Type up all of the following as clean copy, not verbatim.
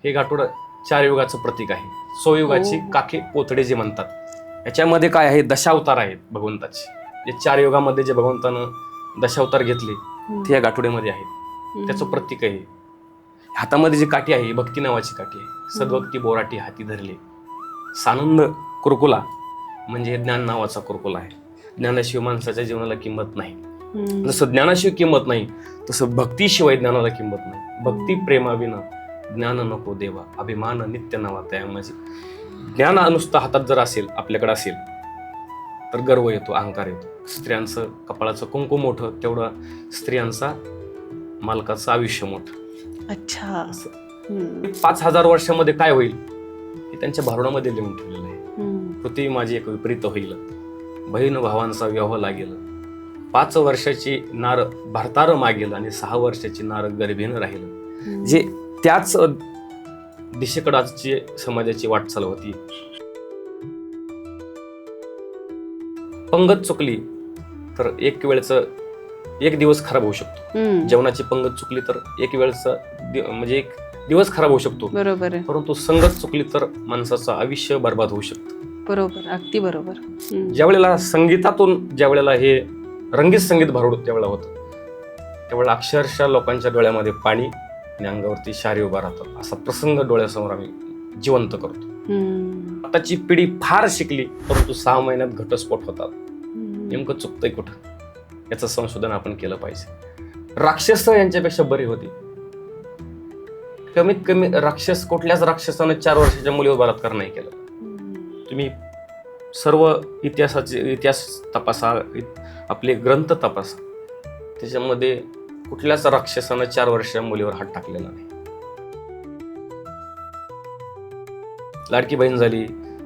हे गाठोडं 4 युगाचं प्रतीक आहे. सोयुगाची काखे पोतडे जे म्हणतात, याच्यामध्ये काय आहे, दशावतार आहेत भगवंताचे. जे 4 युगामध्ये जे भगवंतानं दशावतार घेतले ते या गाठोड्यामध्ये आहेत. त्याचं प्रतीक आहे. हातामध्ये जी काठी आहे, भक्ती नावाची काठी आहे. सद्भक्ती बोराटी हाती धरले. सानंद कुरकुला म्हणजे ज्ञान नावाचा कुरकुला आहे. ज्ञानाशिवाय माणसाच्या जीवनाला किंमत नाही. जसं ज्ञानाशिवाय किंमत नाही, तसं भक्तीशिवाय ज्ञानाला किंमत नाही. भक्ती प्रेमाविना ज्ञान नको देवा, अभिमान नित्य नवा त्या. म्हणजे ज्ञान नुसतं हातात जर असेल, आपल्याकडे असेल, तर गर्व येतो, अहंकार येतो. स्त्रियांचं कपाळाचं कुंकू मोठं, तेवढं स्त्रियांचा मालकाचं आयुष्य मोठं. अच्छा. 5000 वर्षामध्ये काय होईल हे त्यांच्या भारुडामध्ये लिहून ठेवलेलं आहे. पृथ्वी माझी एक विपरीत होईल, बहीण भावांचा व्यवहार लागेल. 5 वर्षाची नार भारतार मागेल आणि 6 वर्षाची नार गर्भीनं राहील. जे त्याच दिशेकडे आजची समाजाची वाटचाल होती. पंगत चुकली तर एक दिवस खराब होऊ शकतो. जेवणाची पंगत चुकली तर एक म्हणजे एक दिवस खराब होऊ शकतो. बरोबर आहे. परंतु संगत चुकली तर माणसाचं आयुष्य बर्बाद होऊ शकतं. बरोबर, अगदी बरोबर. ज्या वेळेला संगीतातून ज्या वेळेला हे रंगीत संगीत भारुड त्यावेळेला होतं, त्यावेळेला अक्षरशः लोकांच्या डोळ्यामध्ये पाणी आणि अंगावरती शारी उभा राहतात. असा प्रसंग डोळ्यासमोर आम्ही जिवंत करतो. आताची पिढी फार शिकली, परंतु 6 महिन्यात घटस्फोट होतात. नेमकं चुकतंय कुठं, याचं संशोधन आपण केलं पाहिजे. राक्षस यांच्यापेक्षा बरी होती. कमीत कमी कुठल्याच राक्षसानं 4 वर्षाच्या मुलीवर बलात्कार नाही केला. तुम्ही सर्व इतिहास तपासा, आपले ग्रंथ तपासा, त्याच्यामध्ये कुठल्याच राक्षसानं 4 वर्षाच्या मुलीवर हात टाकलेला नाही. लाडकी बहीण झाली,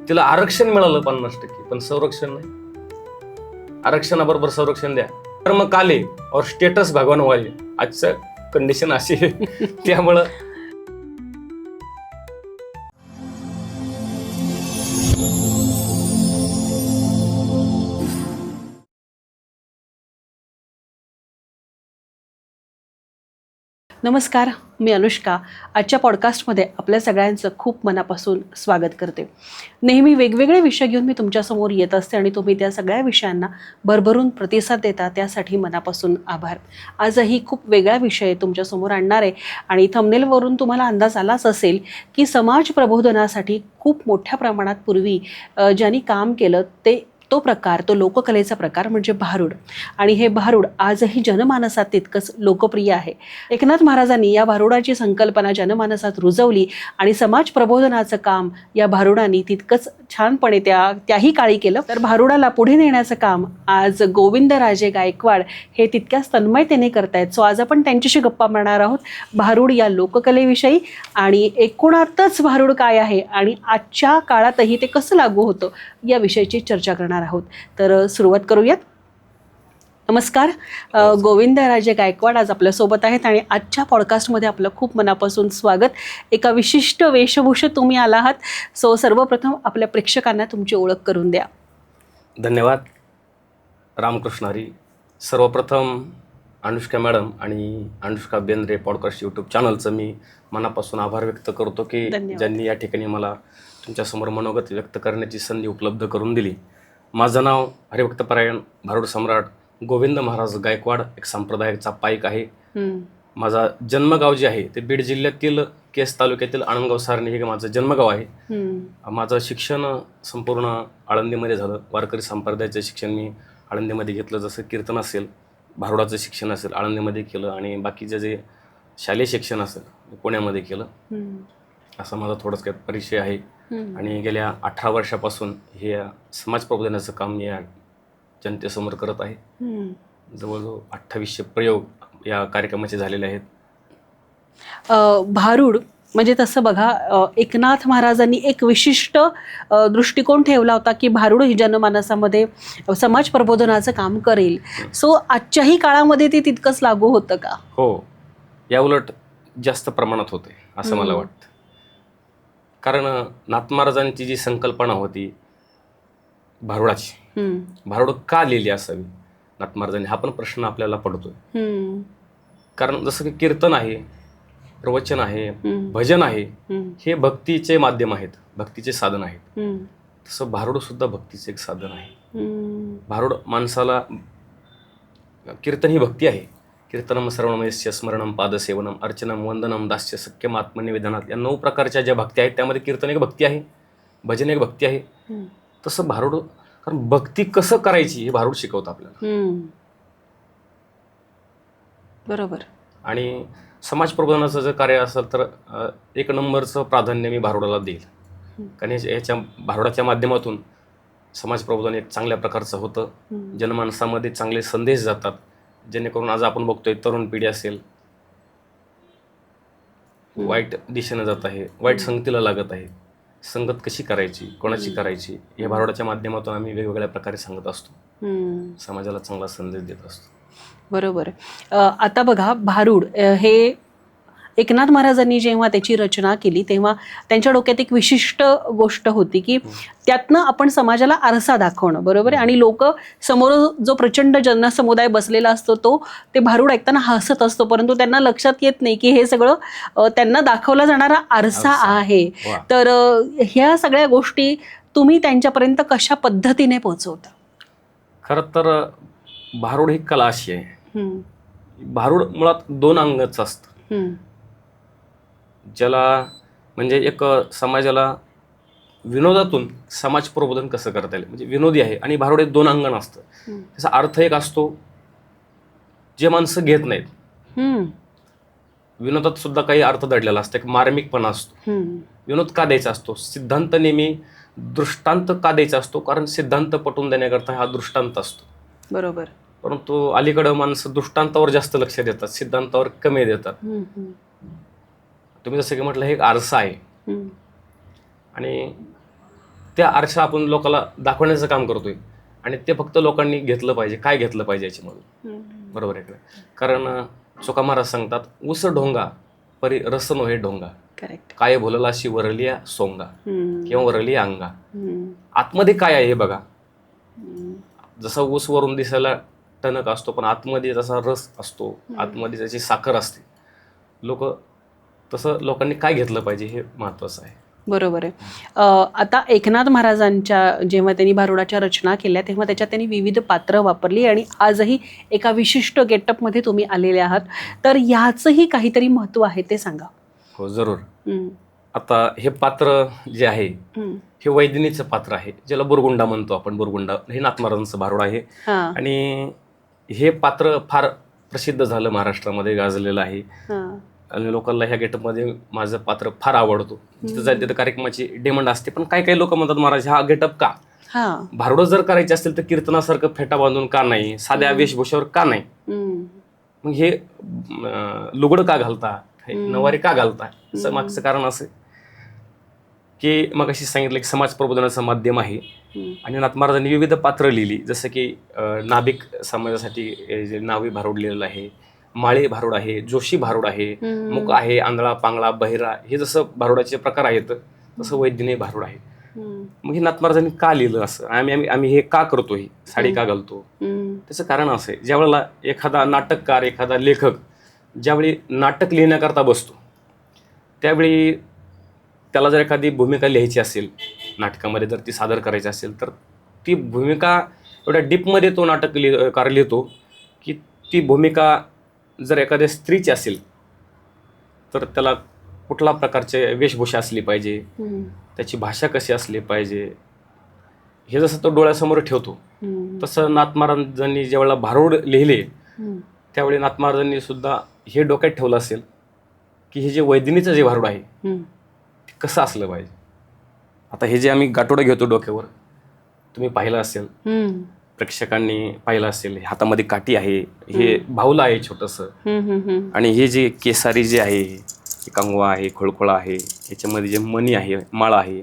तिला आरक्षण मिळालं 50%, पण संरक्षण नाही. आरक्षणाबरोबर संरक्षण द्या, कर्म काले और स्टेटस भगवान व्हावे. आजचं कंडिशन अशी आहे. त्यामुळं नमस्कार, मी अनुष्का. आजच्या पॉडकास्टमध्ये आपल्या सगळ्यांचं खूप मनापासून स्वागत करते. नेहमी वेगवेगळे विषय घेऊन मी तुमच्यासमोर येत असते आणि तुम्ही त्या सगळ्या विषयांना भरभरून प्रतिसाद देता, त्यासाठी मनापासून आभार. आजही खूप वेगळा विषय तुमच्यासमोर आणणार आहे आणि थंबनेलवरून तुम्हाला अंदाज आलाच असेल की समाज प्रबोधनासाठी खूप मोठ्या प्रमाणात पूर्वी ज्यांनी काम केलं तो लोककलेचा प्रकार म्हणजे भारुड. आणि हे भारुड आजही जनमानसात तितकंच लोकप्रिय आहे. एकनाथ महाराजांनी या भारुडाची संकल्पना जनमानसात रुजवली आणि समाज प्रबोधनाचं काम या भारुडांनी तितकंच छानपणे त्याही काळी केलं. तर भारुडाला पुढे नेण्याचं काम आज गोविंदराजे गायकवाड हे तितक्याच तन्मयतेने करतायत. सो आज आपण त्यांच्याशी गप्पा मारणार आहोत भारुड या लोककलेविषयी आणि एकूणातच भारुड काय आहे आणि आजच्या काळातही ते कसं लागू होतं या विषयीची चर्चा करणार आहोत. तर सुरुवात करूयात. नमस्कार, गोविंदराजे गायकवाड आज आपल्यासोबत आहेत आणि आजच्या पॉडकास्टमध्ये आपलं खूप मनापासून स्वागत. एका विशिष्ट वेशभूषेत तुम्ही आला आहात. सो सर्वप्रथम आपल्या प्रेक्षकांना तुमची ओळख करून द्या. धन्यवाद. रामकृष्ण हरी. सर्वप्रथम अनुष्का मॅडम आणि अनुष्का बेंद्रे पॉडकास्ट यूट्यूब चॅनलचं मी मनापासून आभार व्यक्त करतो की ज्यांनी या ठिकाणी मला तुमच्यासमोर मनोगत व्यक्त करण्याची संधी उपलब्ध करून दिली. माझं नाव हरिभक्तपरायण भारुड सम्राट गोविंद महाराज गायकवाड, एक संप्रदायाचा पाईक आहे. माझा जन्मगाव जे आहे ते बीड जिल्ह्यातील केस तालुक्यातील आनंदगाव सारणी हे माझं जन्मगाव आहे. माझं शिक्षण संपूर्ण आळंदीमध्ये झालं. वारकरी संप्रदायाचं शिक्षण मी आळंदीमध्ये घेतलं. जसं कीर्तन असेल, भारुडाचं शिक्षण असेल आळंदीमध्ये केलं आणि बाकीचं जे शालेय शिक्षण असेल पुण्यामध्ये केलं. असा माझा थोडासा काही परिचय आहे. आणि गेल्या 18 वर्षापासून हे समाज प्रबोधनाचं काम मी या जनतेसमोर करत आहे. जवळजवळ 2800 प्रयोग या कार्यक्रमाचे झालेले आहेत. भारुड म्हणजे तसं बघा, एकनाथ महाराजांनी एक विशिष्ट दृष्टिकोन ठेवला होता की भारुड ही जनमानसामध्ये समाज प्रबोधनाचं काम करेल. सो आजच्याही काळामध्ये ते तितकंच लागू होतं का? हो, या उलट जास्त प्रमाणात होते असं मला वाटतं. कारण नाथ महाराजांची जी संकल्पना होती भारुडाची, भारुड का लिहिली असावी नाथ महाराजांनी, हा पण प्रश्न आपल्याला पडतोय. कारण जसं की कीर्तन आहे, प्रवचन आहे, भजन आहे, हे भक्तीचे माध्यम आहेत, भक्तीचे साधन आहेत. तसं भारुड सुद्धा भक्तीचे एक साधन आहे. भारुड माणसाला, कीर्तन ही भक्ती आहे. कीर्तनम श्रवणमयस्य स्मरणम पादसेवनम अर्चनम वंदनम दास्य सख्यम आत्मनिवेदनात, या 9 प्रकारच्या ज्या भक्ती आहेत त्यामध्ये कीर्तन एक भक्ती आहे, भजन एक भक्ती आहे. तसं भारुड, कारण भक्ती कसं करायची हे भारुड शिकवतं आपल्याला. बरोबर. आणि समाज प्रबोधनाचं जर कार्य असेल तर 1 नंबरचं प्राधान्य मी भारुडाला देईल. कारण याच्या भारुडाच्या माध्यमातून समाज प्रबोधन एक चांगल्या प्रकारचं होतं. जनमानसामध्ये चांगले संदेश जातात, जेणेकरून आज आपण बघतोय तरुण पिढी असेल वाईट दिशेनं जात आहे, वाईट संगतीला लागत आहे. संगत कशी करायची, कोणाची करायची, या भारुडाच्या माध्यमातून आम्ही वेगवेगळ्या प्रकारे सांगत असतो, समाजाला चांगला संदेश देत असतो. बरोबर. आता बघा, भारुड हे एकनाथ महाराजांनी जेव्हा त्याची रचना केली तेव्हा त्यांच्या डोक्यात एक विशिष्ट गोष्ट होती की त्यातनं आपण समाजाला आरसा दाखवणं. बरोबर आहे. आणि लोक समोर जो प्रचंड जनसमुदाय बसलेला असतो तो ते भारुड ऐकताना हसत असतो, परंतु त्यांना लक्षात येत नाही की हे सगळं त्यांना दाखवला जाणारा आरसा आहे. तर ह्या सगळ्या गोष्टी तुम्ही त्यांच्यापर्यंत कशा पद्धतीने पोहोचवता? खरं तर भारुड ही कला अशी आहे, भारुड मुळात 2 अंगाचं असतं. ज्याला म्हणजे एक समाजाला विनोदातून समाज प्रबोधन कसं करता येईल, म्हणजे विनोदी आहे. आणि भारुड एक 2 अंगानं असतं. त्याचा अर्थ एक असतो जे माणसं घेत नाहीत. विनोदात सुद्धा काही अर्थ दडलेला असतो, एक मार्मिकपणा असतो. विनोद का द्यायचा असतो, सिद्धांत नेहमी दृष्टांत का द्यायचा असतो, कारण सिद्धांत पटवून देण्याकरता हा दृष्टांत असतो. बरोबर. परंतु अलीकडं माणसं दृष्टांतावर जास्त लक्ष देतात, सिद्धांतावर कमी देतात. तुम्ही जसं की म्हटलं, हे एक आरसा आहे आणि त्या आरसा आपण लोकांना दाखवण्याचं काम करतोय. आणि ते फक्त लोकांनी घेतलं पाहिजे, काय घेतलं पाहिजे याच्यामधून. बरोबर आहे का? कारण चोखा महाराज सांगतात, ऊस ढोंगा परी रस नो हे ढोंगा, काय बोलला अशी वरलिया सोंगा किंवा वरलिया अंगा. आतमध्ये काय आहे हे बघा. जसा ऊस वरून दिसायला टणक असतो, पण आतमध्ये जसा रस असतो, आतमध्ये त्याची साखर असते. तसं लोकांनी काय घेतलं पाहिजे हे महत्त्वाचं आहे. बरोबर आहे. आता एकनाथ महाराजांच्या जेव्हा त्यांनी भारुडाच्या रचना केल्या तेव्हा त्याच्यात त्यांनी विविध पात्र वापरली आणि आजही एका विशिष्ट गेटअपमध्ये तुम्ही आलेले आहात, तर ह्याचंही काहीतरी महत्त्व आहे, ते सांगा. हो, जरूर. आता हे पात्र जे आहे हे वैदिनीचं पात्र आहे, ज्याला बुरगुंडा म्हणतो आपण. बुरगुंडा हे नाथ महाराजांचं भारुड आहे. आणि हे पात्र फार प्रसिद्ध झालं, महाराष्ट्रामध्ये गाजलेलं आहे. आणि लोकांना ह्या गेटअपमध्ये माझं पात्र फार आवडतो. जिथं जाईल तिथं कार्यक्रमाची डिमांड असते. पण काही लोक म्हणतात, महाराज हा गेटअप का, भारुड जर करायचे असतील तर कीर्तनासारखं फेटा बांधून का नाही, साध्या वेशभूषावर का नाही, मग हे लुगडं का घालता, नवारी का घालता? असं मागचं कारण असं की मग अशी सांगितलं की समाज प्रबोधनाचं माध्यम आहे. आणि नाथ महाराजांनी विविध पात्र लिहिली, जसं की नाभिक समाजासाठी जे नावी भारुड लिहिलेलं आहे, माळी भारुड आहे, जोशी भारुड आहे, मुक आहे, आंधळा, पांगळा, बहिरा, हे जसं भारुडाचे प्रकार आहेत तसं वैदिनी भारुड आहे. मग हे नाथ महाराजांनी का लिहिलं असं, आम्ही हे का करतो, ही साडी का घालतो, त्याचं कारण असं आहे, ज्यावेळेला एखादा नाटककार, एखादा लेखक ज्यावेळी नाटक लिहिण्याकरता बसतो त्यावेळी त्याला जर एखादी भूमिका लिहायची असेल, नाटकामध्ये जर ती सादर करायची असेल, तर ती भूमिका एवढ्या डीपमध्ये तो नाटककार लिहितो की ती भूमिका जर एखाद्या स्त्रीची असेल तर त्याला कुठल्या प्रकारचे वेशभूषा असली पाहिजे, त्याची भाषा कशी असली पाहिजे, हे जसं तो डोळ्यासमोर ठेवतो, तसं नाथ महाराजांनी ज्यावेळेला भारुड लिहिले त्यावेळी नाथ महाराजांनी सुद्धा हे डोक्यात ठेवलं असेल की हे जे वैदिनीचं जे भारुड आहे ते कसं असलं पाहिजे. आता हे जे आम्ही गाठोडं घेतो डोक्यावर, तुम्ही पाहिलं असेल, प्रेक्षकांनी पाहिलं असेल, हातामध्ये काठी आहे, हे भाऊला आहे छोटंसं, आणि हे जे केसारी जे आहे, कंगवा आहे, खोळखोळा आहे, याच्यामध्ये जे मणी आहे, माळ आहे,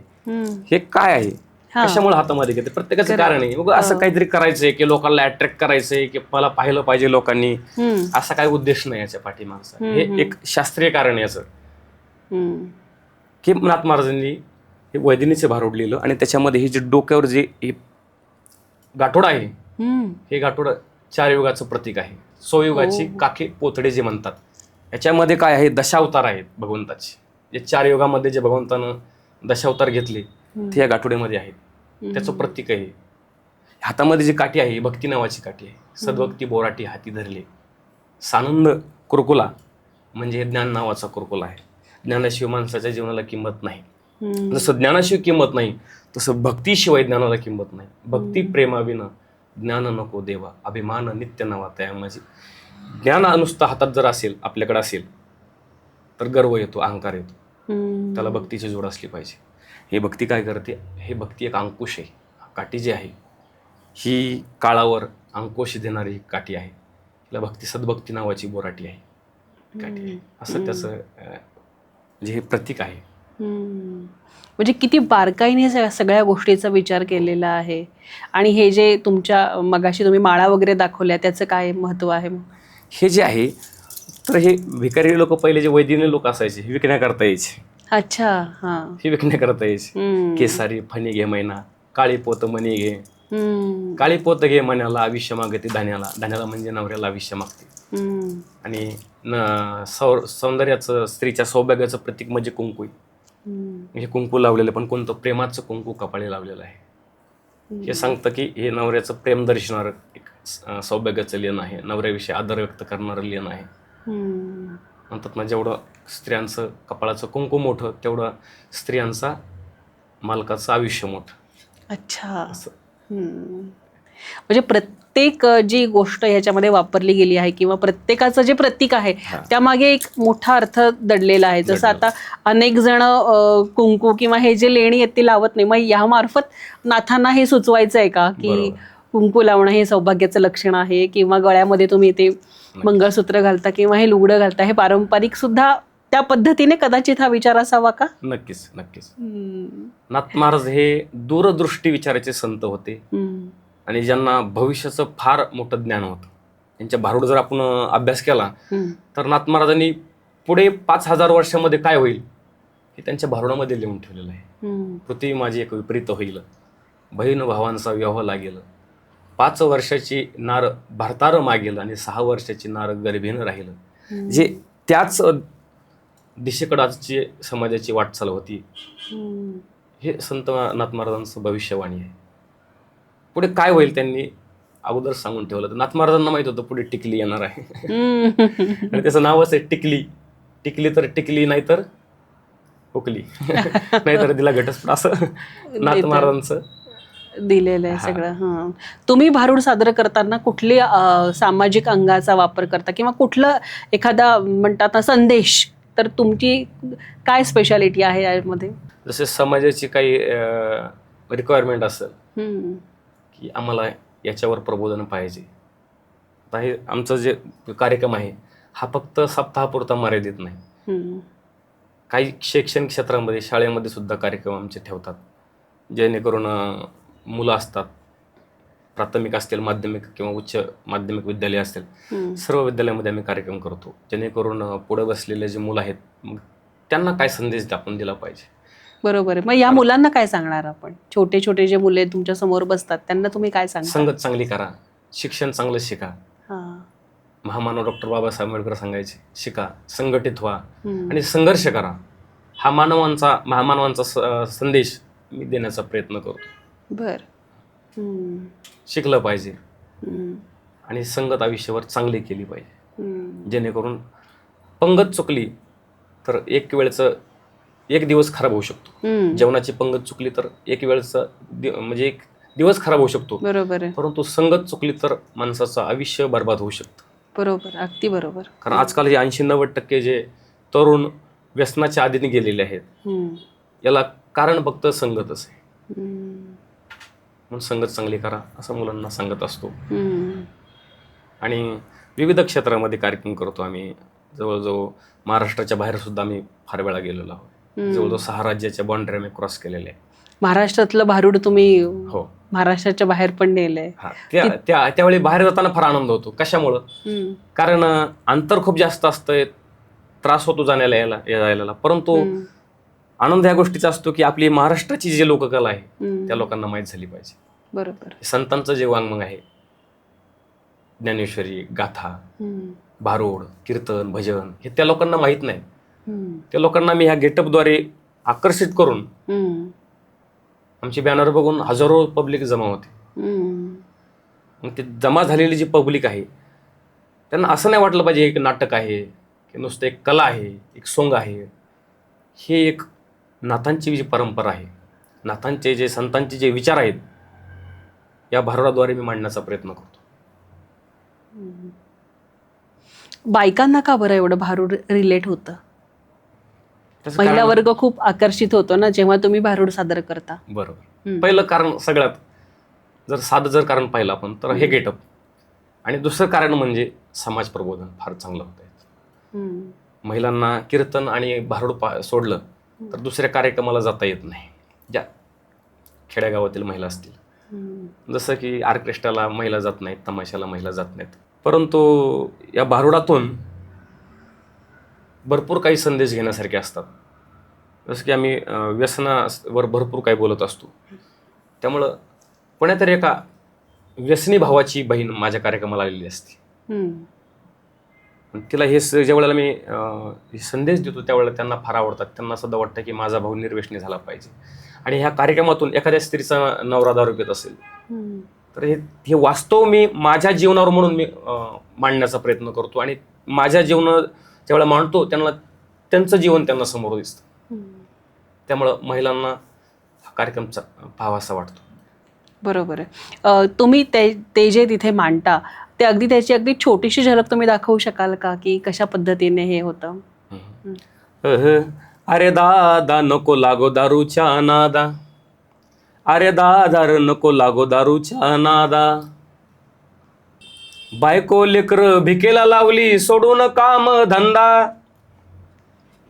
हे काय आहे, कशामुळे हातामध्ये घेते, प्रत्येकाचं कारण आहे. मग असं काहीतरी करायचंय की लोकांना अट्रॅक्ट करायचंय की मला पाहिलं पाहिजे लोकांनी, असा काही उद्देश नाही याच्या पाठीमागचा. हे एक शास्त्रीय कारण आहे याचं की नाथ महाराजांनी हे वैदिनीचे भारुड लिहिलं आणि त्याच्यामध्ये हे जे डोक्यावर जे गाठोड आहे, हे गाठोड 4 युगाचं प्रतीक आहे. 100 युगाची काखे पोथडे जे म्हणतात याच्यामध्ये काय आहे, दशावतार आहेत भगवंताचे. जे 4 युगामध्ये जे भगवंतानं दशावतार घेतले ते या गाठोड्यामध्ये आहेत. त्याचं प्रतीक आहे. हातामध्ये जी काठी आहे ही भक्ती नावाची काठी आहे. सद्भक्ती बोराटी हाती धरले. सानंद कुरकुला म्हणजे ज्ञान नावाचा कुरकुला आहे. ज्ञानाशिवाय माणसाच्या जीवनाला किंमत नाही. जसं ज्ञानाशिवाय किंमत नाही तसं भक्तीशिवाय ज्ञानाला किंमत नाही. भक्ती प्रेमाविना ज्ञान नको देवा, अभिमान नित्य नवा त्या. म्हणजे ज्ञान नुसतं हातात जर असेल, आपल्याकडे असेल तर गर्व येतो, अहंकार येतो. त्याला भक्तीची जोड असली पाहिजे. हे भक्ती काय करते, हे भक्ती एक अंकुश आहे. काठी जी आहे ही काळावर अंकुश देणारी ही काठी आहे. तिला भक्ती सद्भक्ती नावाची बोराटी आहे, काठी आहे. असं त्याचं म्हणजे हे प्रतीक आहे. म्हणजे किती बारकाईने सगळ्या गोष्टीचा विचार केलेला आहे. आणि हे जे तुमच्या मगाशी तुम्ही माळा वगैरे दाखवल्या त्याचं काय महत्व आहे? हे जे आहे तर हे भिकारी लोक पहिले जे वैदिनी लोक असायचे हे विकण्या करता यायचे. अच्छा. हा. हे विकण्या करता यायचे. केसारी फणी घे मैना, काळी पोत मणी घे. काळी पोत घे मण्याला, आयुष्य मागते धान्याला. धान्याला म्हणजे नवऱ्याला आयुष्य मागते. आणि सौंदर्याचं, स्त्रीच्या सौभाग्याचं प्रतीक म्हणजे कुंकू. हे कुंकू लावलेलं पण कोणतं, प्रेमाचं कुंकू कपाळी लावलेलं आहे. हे सांगतं की हे नवऱ्याचं प्रेम दर्शवणारं एक सौभाग्याचं लेण आहे. नवऱ्याविषयी आदर व्यक्त करणारं लेण आहे. म्हणतात ना, जेवढं स्त्रियांचं कपाळाचं कुंकू मोठं तेवढं स्त्रियांचा मालकाचं आयुष्य मोठं. अच्छा. म्हणजे प्रत्येक जी गोष्ट ह्याच्यामध्ये वापरली गेली आहे किंवा प्रत्येकाचं जे प्रतीक आहे त्यामागे एक मोठा अर्थ दडलेला आहे. जसं आता अनेक जण कुंकू किंवा हे जे लेणी आहेत ती लावत नाही, मग यामार्फत नाथांना हे सुचवायचं आहे का की कुंकू लावणं हे सौभाग्याचं लक्षण आहे, किंवा गळ्यामध्ये तुम्ही ते मंगळसूत्र घालता किंवा हे लुगडं घालता हे पारंपरिक सुद्धा त्या पद्धतीने कदाचित हा विचार असावा का? नक्कीच नक्कीच. नाथ महाराज हे दूरदृष्टी विचाराचे संत होते आणि ज्यांना भविष्याचं फार मोठं ज्ञान होतं. त्यांच्या भारूड जर आपण अभ्यास केला तर नाथ महाराजांनी पुढे 5000 वर्षामध्ये काय होईल हे त्यांच्या भारुडामध्ये लिहून ठेवलेलं आहे. पृथ्वी माझी एक विपरीत होईल, बहीण भावांचा विवाह लागेल, 5 वर्षाची नार भारतार मागेल आणि 6 वर्षाची नार गर्भीनं राहील. जे त्याच दिशेकडे आजची समाजाची वाटचाल होती. हे संत नाथ महाराजांचं भविष्यवाणी आहे. पुढे काय होईल त्यांनी अगोदर सांगून ठेवलं. तर नाथ महाराजांना माहित होतं पुढे टिकली येणार आहे. आणि त्याचं नावच आहे टिकली. टिकली तर टिकली, नाहीतर हुकली, नाहीतर दिला घटस्फोट, असं नाथ महाराजांचं दिलेलं आहे सगळं. तुम्ही भारूड सादर करताना कुठल्या सामाजिक अंगाचा वापर करता किंवा कुठलं एखादा म्हणतात ना संदेश, तर तुमची काय स्पेशालिटी आहे यामध्ये? जसे समाजाची काही रिक्वायरमेंट असेल की आम्हाला याच्यावर प्रबोधन पाहिजे. आता हे आमचं जे कार्यक्रम आहे हा फक्त सप्ताहापुरता मर्यादित नाही. काही शैक्षणिक क्षेत्रामध्ये, शाळेमध्ये सुद्धा कार्यक्रम आमचे ठेवतात, जेणेकरून मुलं असतात, प्राथमिक असतील, माध्यमिक किंवा उच्च माध्यमिक विद्यालय असतील, सर्व विद्यालयामध्ये आम्ही कार्यक्रम करतो. जेणेकरून पुढे बसलेले जे मुलं आहेत मग त्यांना काय संदेश आपण दिला पाहिजे. बरोबर आहे. मग या मुलांना काय सांगणार आपण? छोटे छोटे जे मुले तुमच्या समोर बसतात त्यांना तुम्ही काय सांगता? संगत चांगली करा, शिक्षण चांगलं शिका. महामानव डॉक्टर बाबासाहेब आंबेडकर सांगायचे, शिका, संघटित व्हा आणि संघर्ष करा. हा महामानवांचा संदेश मी देण्याचा प्रयत्न करतो. शिकलं पाहिजे आणि संगत आयुष्यावर चांगली केली पाहिजे. जेणेकरून पंगत चुकली तर एक दिवस खराब होऊ शकतो. जेवणाची पंगत चुकली तर एक म्हणजे एक दिवस खराब होऊ शकतो. बरोबर आहे. परंतु संगत चुकली तर माणसाचं आयुष्य बर्बाद होऊ शकतं. बरोबर, अगदी बरोबर. कारण आजकाल हे 80-90% जे तरुण व्यसनाच्या आधीने गेलेले आहेत याला कारण फक्त संगतच आहे. म्हणून संगत चांगली करा असं मुलांना सांगत असतो. आणि विविध क्षेत्रामध्ये कार्यक्रम करतो आम्ही. जवळजवळ महाराष्ट्राच्या बाहेर सुद्धा आम्ही फार वेळा गेलेलो आहोत. जवळजवळ 6 राज्याच्या बाउंड्री आम्ही क्रॉस केलेल्या आहे. महाराष्ट्रातलं भारूड तुम्ही हो महाराष्ट्राच्या बाहेर पण नेलंय. त्यावेळी बाहेर जाताना फार आनंद होतो. कशामुळं? कारण अंतर खूप जास्त असतंय, त्रास होतो जाण्याला यायला, परंतु आनंद ह्या गोष्टीचा असतो की आपली महाराष्ट्राची जी लोककला आहे त्या लोकांना माहीत झाली पाहिजे. बरोबर. संतांचं जे वाङ्मय आहे, ज्ञानेश्वरी, गाथा, भारुड, कीर्तन, भजन हे त्या लोकांना माहीत नाही. हम्म. त्या लोकांना मी ह्या गेटअपद्वारे आकर्षित करून हम्म. आमची बॅनर बघून हजारो पब्लिक जमा होते. हम्म. मग ते जमा झालेली जी पब्लिक आहे त्यांना असं नाही वाटलं पाहिजे एक नाटक आहे की नुसतं एक कला आहे, एक सोंग आहे. हे एक नाथांची जी परंपरा आहे, नाथांचे जे संतांचे जे विचार आहेत या भारुडाद्वारे मी मांडण्याचा प्रयत्न करतो. बायकांना का बरं एवढं भारूड रिलेट होतं? त्याचं महिला कारण- वर्ग खूप आकर्षित होतो ना जेव्हा तुम्ही भारूड सादर करता. बरोबर. हम्म. पहिलं कारण सगळ्यात साधं जर कारण पाहिलं आपण तर हे गेटअप, आणि दुसरं कारण म्हणजे समाज प्रबोधन फार चांगलं होतं. हम्म. महिलांना कीर्तन आणि भारुड सोडलं तर दुसऱ्या कार्यक्रमाला जाता येत नाही, ज्या खेड्यागावातील महिला असतील. हम्म. जसं की ऑर्केस्ट्राला महिला जात नाहीत, तमाशाला महिला जात नाहीत. परंतु या भारुडातून भरपूर काही संदेश घेण्यासारखे असतात. जसं की आम्ही व्यसनावर भरपूर काही बोलत असतो. त्यामुळं कोण्यातरी एका व्यसनी भावाची बहीण माझ्या कार्यक्रमाला आलेली असते. हम्म. आणि तिला हे ज्या वेळेला मी हे संदेश देतो त्यावेळेला त्यांना फार आवडतात. त्यांना सुद्धा वाटतं की माझा भाऊ निर्व्यसनी झाला पाहिजे. आणि ह्या कार्यक्रमातून एखाद्या स्त्रीचा नवरा दारू पित असेल हम्म. तर हे वास्तव मी माझ्या जीवनावर म्हणून मी मांडण्याचा प्रयत्न करतो. आणि माझ्या जीवन ज्यावेळेला मांडतो त्यांना त्यांचं जीवन त्यांना समोर दिसतं. हम्म. त्यामुळं महिलांना हा कार्यक्रमचा पाहावासा वाटतो. बरोबर आहे. तुम्ही ते जे तिथे मांडता ते त्याची अगदी छोटीशी झलक तुम्ही दाखवू शकाल का की कशा पद्धतीने हे होतं? अरे दादा नको लागो दारूच्या नादा, अरे दादा रे नको लागो दारूच्या नादा, बायको लेकर भिकेला लावली सोडून काम धंदा,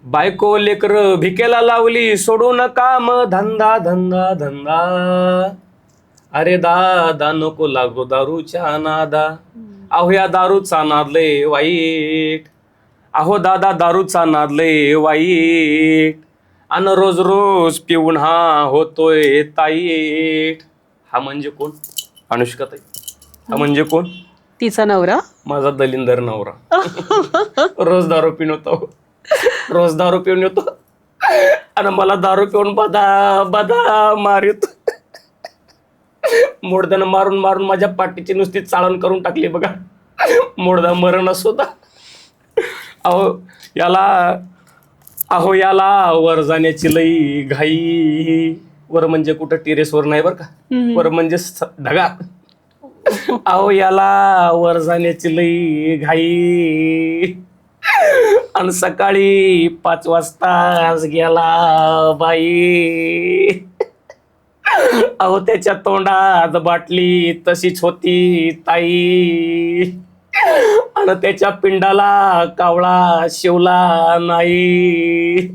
बायको लेकर भिकेला लावली सोडून काम धंदा धंदा धंदा, अरे दादा नको लागो दारूच्या नादा. अहो या दारूचा नाद लय वाईट, अहो दादा दारूचा नाद लय वाईट, अन रोज रोज पिऊन हा होतोय ताईट. हा म्हणजे कोण? अनुष्काताई. हा म्हणजे कोण? तिचा नवरा. माझा दलिंदर नवरा. रोज दारू पिऊन होतो, रोज दारू पिऊन येतो आणि मला दारू पिऊन बदा बदा मारित. मोडद्यानं मारून मारून माझ्या पाठीची नुसती चाळण करून टाकली बघा. मोडदा मरण सुद्धा. अहो याला वर जाण्याची लई घाई. वर म्हणजे कुठं टेरेसवर नाही बरं का, वर म्हणजे ढगात. अहो याला वर जाण्याची लई घाई, आणि सकाळी 5 वाजताच गेला बाई. अहो त्याच्या तोंडात बाटली तशीच होती ताई, आणि त्याच्या पिंडाला कावळा शिवला नाही,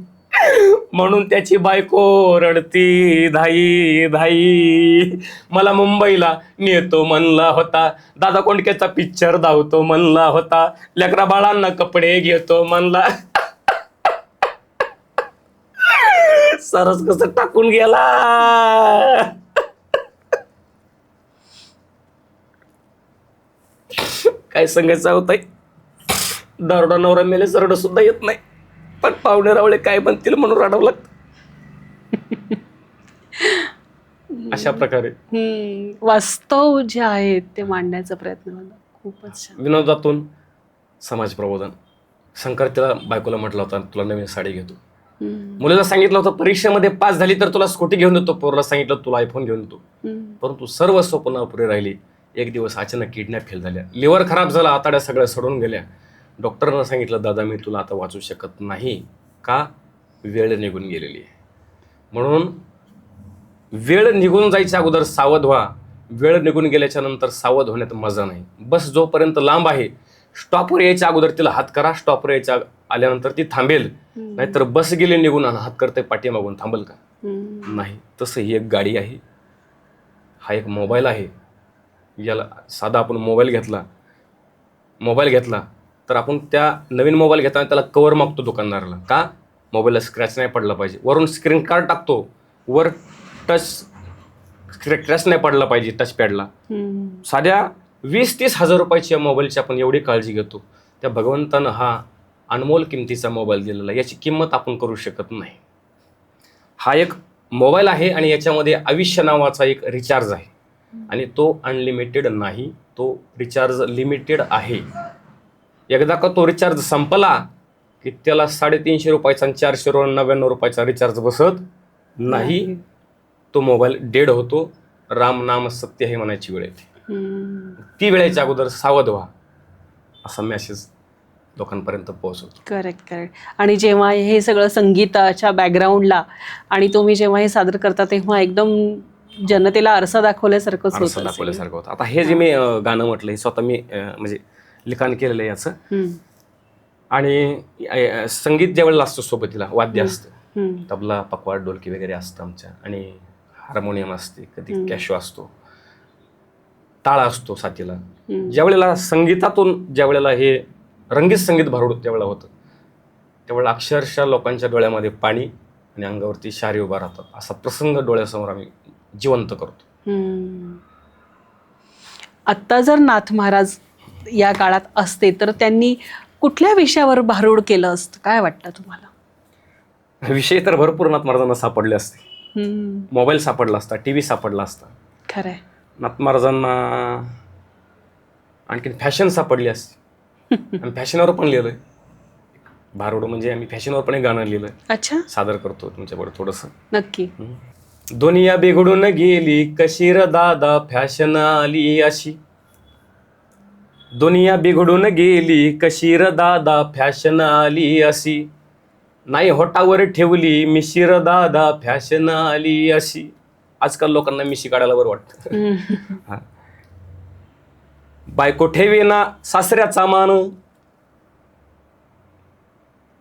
म्हणून त्याची बायको रडती धाई धाई. मला मुंबईला नेतो म्हणला होता, दादा कोंडकेचा पिक्चर धावतो म्हणला होता, लेकरा बाळांना कपडे घेतो म्हणला, सरस कसं टाकून गेला. काय सांगायचं होतं, दारुडा नवरा मेले सरड सुद्धा येत नाही, पण पाहुणे रावळे काय म्हणतील म्हणून रडावं लागतं. अशा प्रकारे वास्तव जे आहे ते मांडण्याचा प्रयत्न झाला. खूपच छान. विनोदातून समाज प्रबोधन. शंकर बायकोला म्हटलं होता तुला नवीन साडी घेतो, मुलीला सांगितलं होतं परीक्षेमध्ये पास झाली तर तुला स्कूटी घेऊन देतो, पोरला सांगितलं तुला आयफोन घेऊन देतो. परंतु सर्व स्वप्न अपुरे राहिली. एक दिवस अचानक किडनॅप फेल झाल्या, लिव्हर खराब झाला, आताड्या सगळ्या सडून गेल्या. डॉक्टरनं सांगितलं दादा मी तुला आता वाचू शकत नाही, का वेळ निघून गेलेली आहे. म्हणून वेळ निघून जायच्या अगोदर सावध व्हा. वेळ निघून गेल्याच्या नंतर सावध होण्यात मजा नाही. बस जोपर्यंत लांब आहे, स्टॉपवर यायच्या अगोदर तिला हात करा, स्टॉपवर यायच्या आल्यानंतर ती थांबेल. नाहीतर बस गेली निघून आणि हात करते पाठीमागून, थांबेल का? नाही. तसं ही एक गाडी आहे, हा एक मोबाईल आहे. याला साधा आपण मोबाईल घेतला तर आपण त्या नवीन मोबाईल घेताना त्याला कवर मागतो दुकानदाराला, का? मोबाईलला स्क्रॅच नाही पडला पाहिजे. वरून स्क्रीन कार्ड टाकतो, वर टच स्क्रॅच नाही पडला पाहिजे टच पॅडला. साध्या 20-30 हजार रुपयाच्या मोबाईलची आपण एवढी काळजी घेतो. त्या भगवंतानं हा अनमोल किमतीचा मोबाईल दिलेला आहे. याची किंमत आपण करू शकत नाही. हा एक मोबाईल आहे आणि याच्यामध्ये आयुष्य नावाचा एक रिचार्ज आहे आणि तो अनलिमिटेड नाही, तो रिचार्ज लिमिटेड आहे. एकदा का तो रिचार्ज संपला की त्याला 350 रुपयाचा आणि 499 रुपयाचा रिचार्ज बसत नाही. तो मोबाईल डेड होतो. राम नाम सत्य हे म्हणायची वेळ येते. ती वेळेच्या अगोदर सावध व्हा असा मेसेज लोकांपर्यंत पोहोचवतो. करेक्ट. आणि जेव्हा हे सगळं संगीताच्या बॅकग्राऊंडला आणि तुम्ही जेव्हा हे सादर करता तेव्हा एकदम जनतेला आरसा दाखवल्यासारखंच दाखवल्यासारखं होतं. आता हे जे मी गाणं म्हटलं हे स्वतः मी म्हणजे लिखाण केलेलं आहे याचं. आणि संगीत ज्या वेळेला असतं सोबतीला वाद्य असतं, तबला, पखवाड, ढोलकी वगैरे असतं आमच्या, आणि हार्मोनियम असते, कधी कॅशो असतो, टाळ असतो साथीला. ज्या वेळेला संगीतातून ज्या वेळेला हे रंगीत संगीत भारूड त्यावेळेला होतं, त्यावेळेला अक्षरशः लोकांच्या डोळ्यामध्ये पाणी आणि अंगावरती शारी उभा राहतात. असा प्रसंग डोळ्यासमोर आम्ही जिवंत करतो. आत्ता जर नाथ महाराज या काळात असते तर त्यांनी कुठल्या विषयावर भारूड केलं असतं, काय वाटतं तुम्हाला? विषय तर भरपूर नाथ महाराजांना सापडले असते. मोबाईल सापडला असता, टीव्ही सापडला असता. खरंय. नाथ महाराजांना आणखीन फॅशन सापडली असते. आम्ही फॅशनवर पण लिहिलंय भारूड, म्हणजे आम्ही फॅशनवर पण एक गाणं लिहिलंय. अच्छा, सादर करतो तुमच्याकडे थोडंसं. नक्की. दुनिया बिघडून गेली कशी र दादा फॅशन आली अशी. दुनिया बिघडून गेली कशी र दादा फॅशन आली अशी. नाही होटावर ठेवली मिशी र दादा फॅशन आली अशी. आजकाल लोकांना मिशी काढायला बरं वाटतं. बायको ठेवीना सासऱ्याचा मान.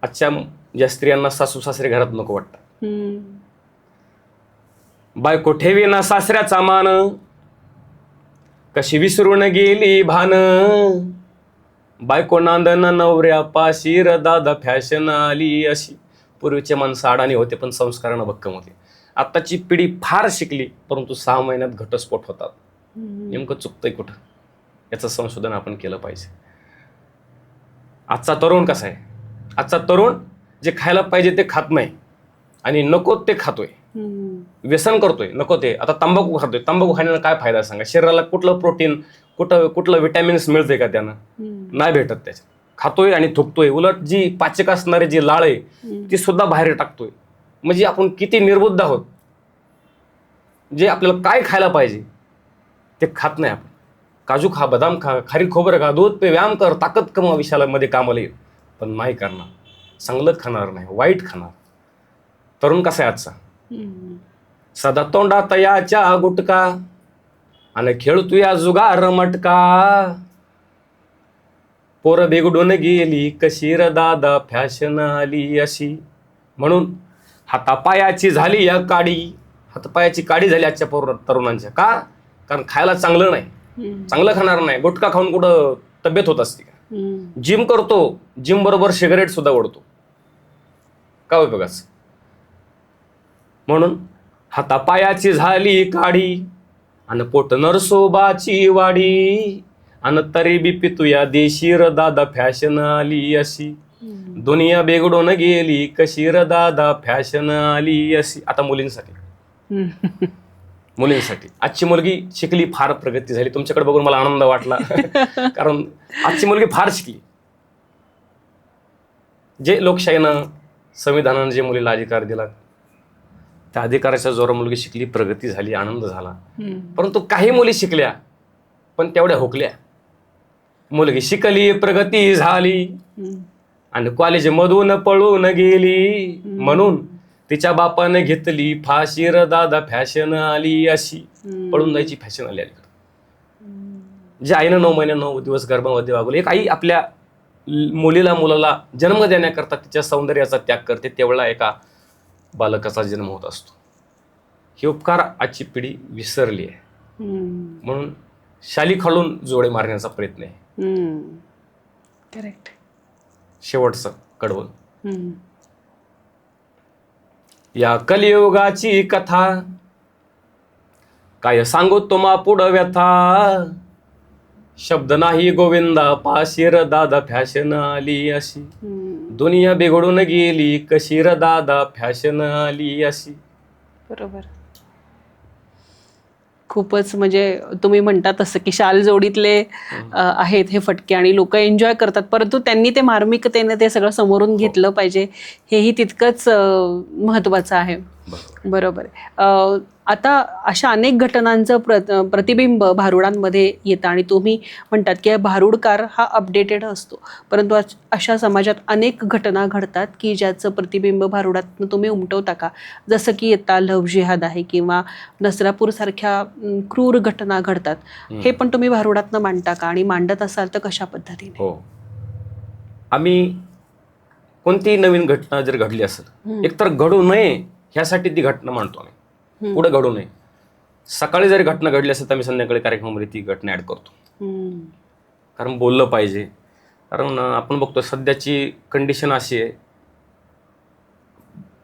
आजच्या ज्या स्त्रियांना सासू सासरे घरात नको वाटतं. बायको ठेवीना सासऱ्याचा मान. कशी विसरून गेली भान. बायको नांदन नवऱ्या पाशी र दादा फॅशन आली अशी. पूर्वीचे माणसं अडाणी होते पण संस्कारानं भक्कम होते. आत्ताची पिढी फार शिकली परंतु 6 महिन्यात घटस्फोट होतात. नेमकं चुकतंय कुठं याचं संशोधन आपण केलं पाहिजे. आजचा तरुण कसा आहे? आजचा तरुण जे खायला पाहिजे ते खात नाही आणि नको ते खातोय, व्यसन करतोय, नको ते. आता तंबाखू खातोय. तंबाखू खाण्यानं काय फायदा सांगा? शरीराला कुठलं प्रोटीन, कुठलं विटॅमिन्स मिळतंय का त्यानं? नाही भेटत त्याच्यात. खातोय आणि थुकतोय. उलट जी पाचक असणारी जी लाळ आहे ती सुद्धा बाहेर टाकतोय. म्हणजे आपण किती निर्बुद्ध आहोत. जे आपल्याला काय खायला पाहिजे ते खात नाही आपण. काजू खा, बदाम खा, खारी खोबरं खा, दूध पे, व्यायाम कर, ताकद कमवा, विशालामध्ये कामाला येईल. पण नाही करणार. चांगलं खाणार नाही, वाईट खाणार. तरुण कसा आहे आजचा? सदा तोंडात याच्या गुटका आणि खेळतोया जुगार मटका. पोरं बिघडून गेली कशी र दादा फॅशन आली अशी. म्हणून हातापायाची झाली या काडी. हातापायाची काडी झाली आजच्या तरुणांच्या. का? कारण खायला चांगलं नाही, चांगलं खाणार नाही. गुटखा खाऊन कुठं तब्येत होत असते का? जिम करतो, जिम बरोबर सिगारेट सुद्धा ओढतो. का उपयोगाच? म्हणून हातापायाची झाली काडी आणि पोट नरसोबाची वाडी. आणि तरी बी पितूया देशी र दादा फॅशन आली अशी. दुनिया बिघडून गेली कशी र दादा फॅशन आली अशी. आता मुलींसाठी आजची मुलगी शिकली, फार प्रगती झाली. तुमच्याकडे बघून मला आनंद वाटला. कारण आजची मुलगी फार शिकली. जे लोकशाहीनं, संविधानानं जे मुलीला अधिकार दिला त्या अधिकाराच्या जोरावर मुलगी शिकली, प्रगती झाली, आनंद झाला. परंतु काही मुली शिकल्या पण तेवढ्या हुकल्या. मुलगी शिकली, प्रगती झाली आणि कॉलेजमधून पळून गेली. म्हणून तिच्या बापाने घेतली फाशी र दादा फॅशन आली अशी. पळून जायची फॅशन आली. जे आईनं 9 महिने 9 दिवस गर्भामध्ये वागवले. एक आई आपल्या मुलाला जन्म देण्याकरता तिच्या सौंदर्याचा त्याग करते, तेवढा एका बालकाचा जन्म होत असतो. हे उपकार आजची पिढी विसरली आहे. म्हणून शाली खालून जोडे मारण्याचा प्रयत्न आहे. करेक्ट. शेवटचं कडवं. या कलियुगाची कथा काय सांगू तुम्हा पुढं व्यथा. शब्द नाही गोविंदा पाशी र दादा फॅशन आली अशी. दुनिया बिघडून गेली कशी र दादा फॅशन आली अशी. बरोबर. खूपच म्हणजे तुम्ही म्हणता तसं की शाल जोडीतले आहेत हे फटके आणि लोक एन्जॉय करतात, परंतु त्यांनी ते मार्मिकतेने ते सगळं समोरून घेतलं पाहिजे, हेही तितकंच महत्त्वाचं आहे. बरोबर. आता अशा अनेक घटनांचं प्रतिबिंब भारुडांमध्ये येतं आणि तुम्ही म्हणतात की भारुडकार हा अपडेटेड असतो, परंतु अशा समाजात अनेक घटना घडतात की ज्याचं प्रतिबिंब भारुडातनं तुम्ही उमटवता का? जसं की आता लव्ह जिहाद आहे किंवा नसरापूरसारख्या क्रूर घटना घडतात, हे पण तुम्ही भारुडातनं मांडता का? आणि मांडत असाल तर कशा पद्धतीने? हो, आम्ही कोणतीही नवीन घटना जर घडली असेल, एकतर घडू नये ह्यासाठी ती घटना मांडतो आम्ही, पुढे घडू नये. सकाळी जरी घटना घडली असेल तर आम्ही संध्याकाळी कार्यक्रमामध्ये ती घटना ऍड करतो, कारण बोललं पाहिजे. कारण आपण बघतो सध्याची कंडिशन अशी आहे,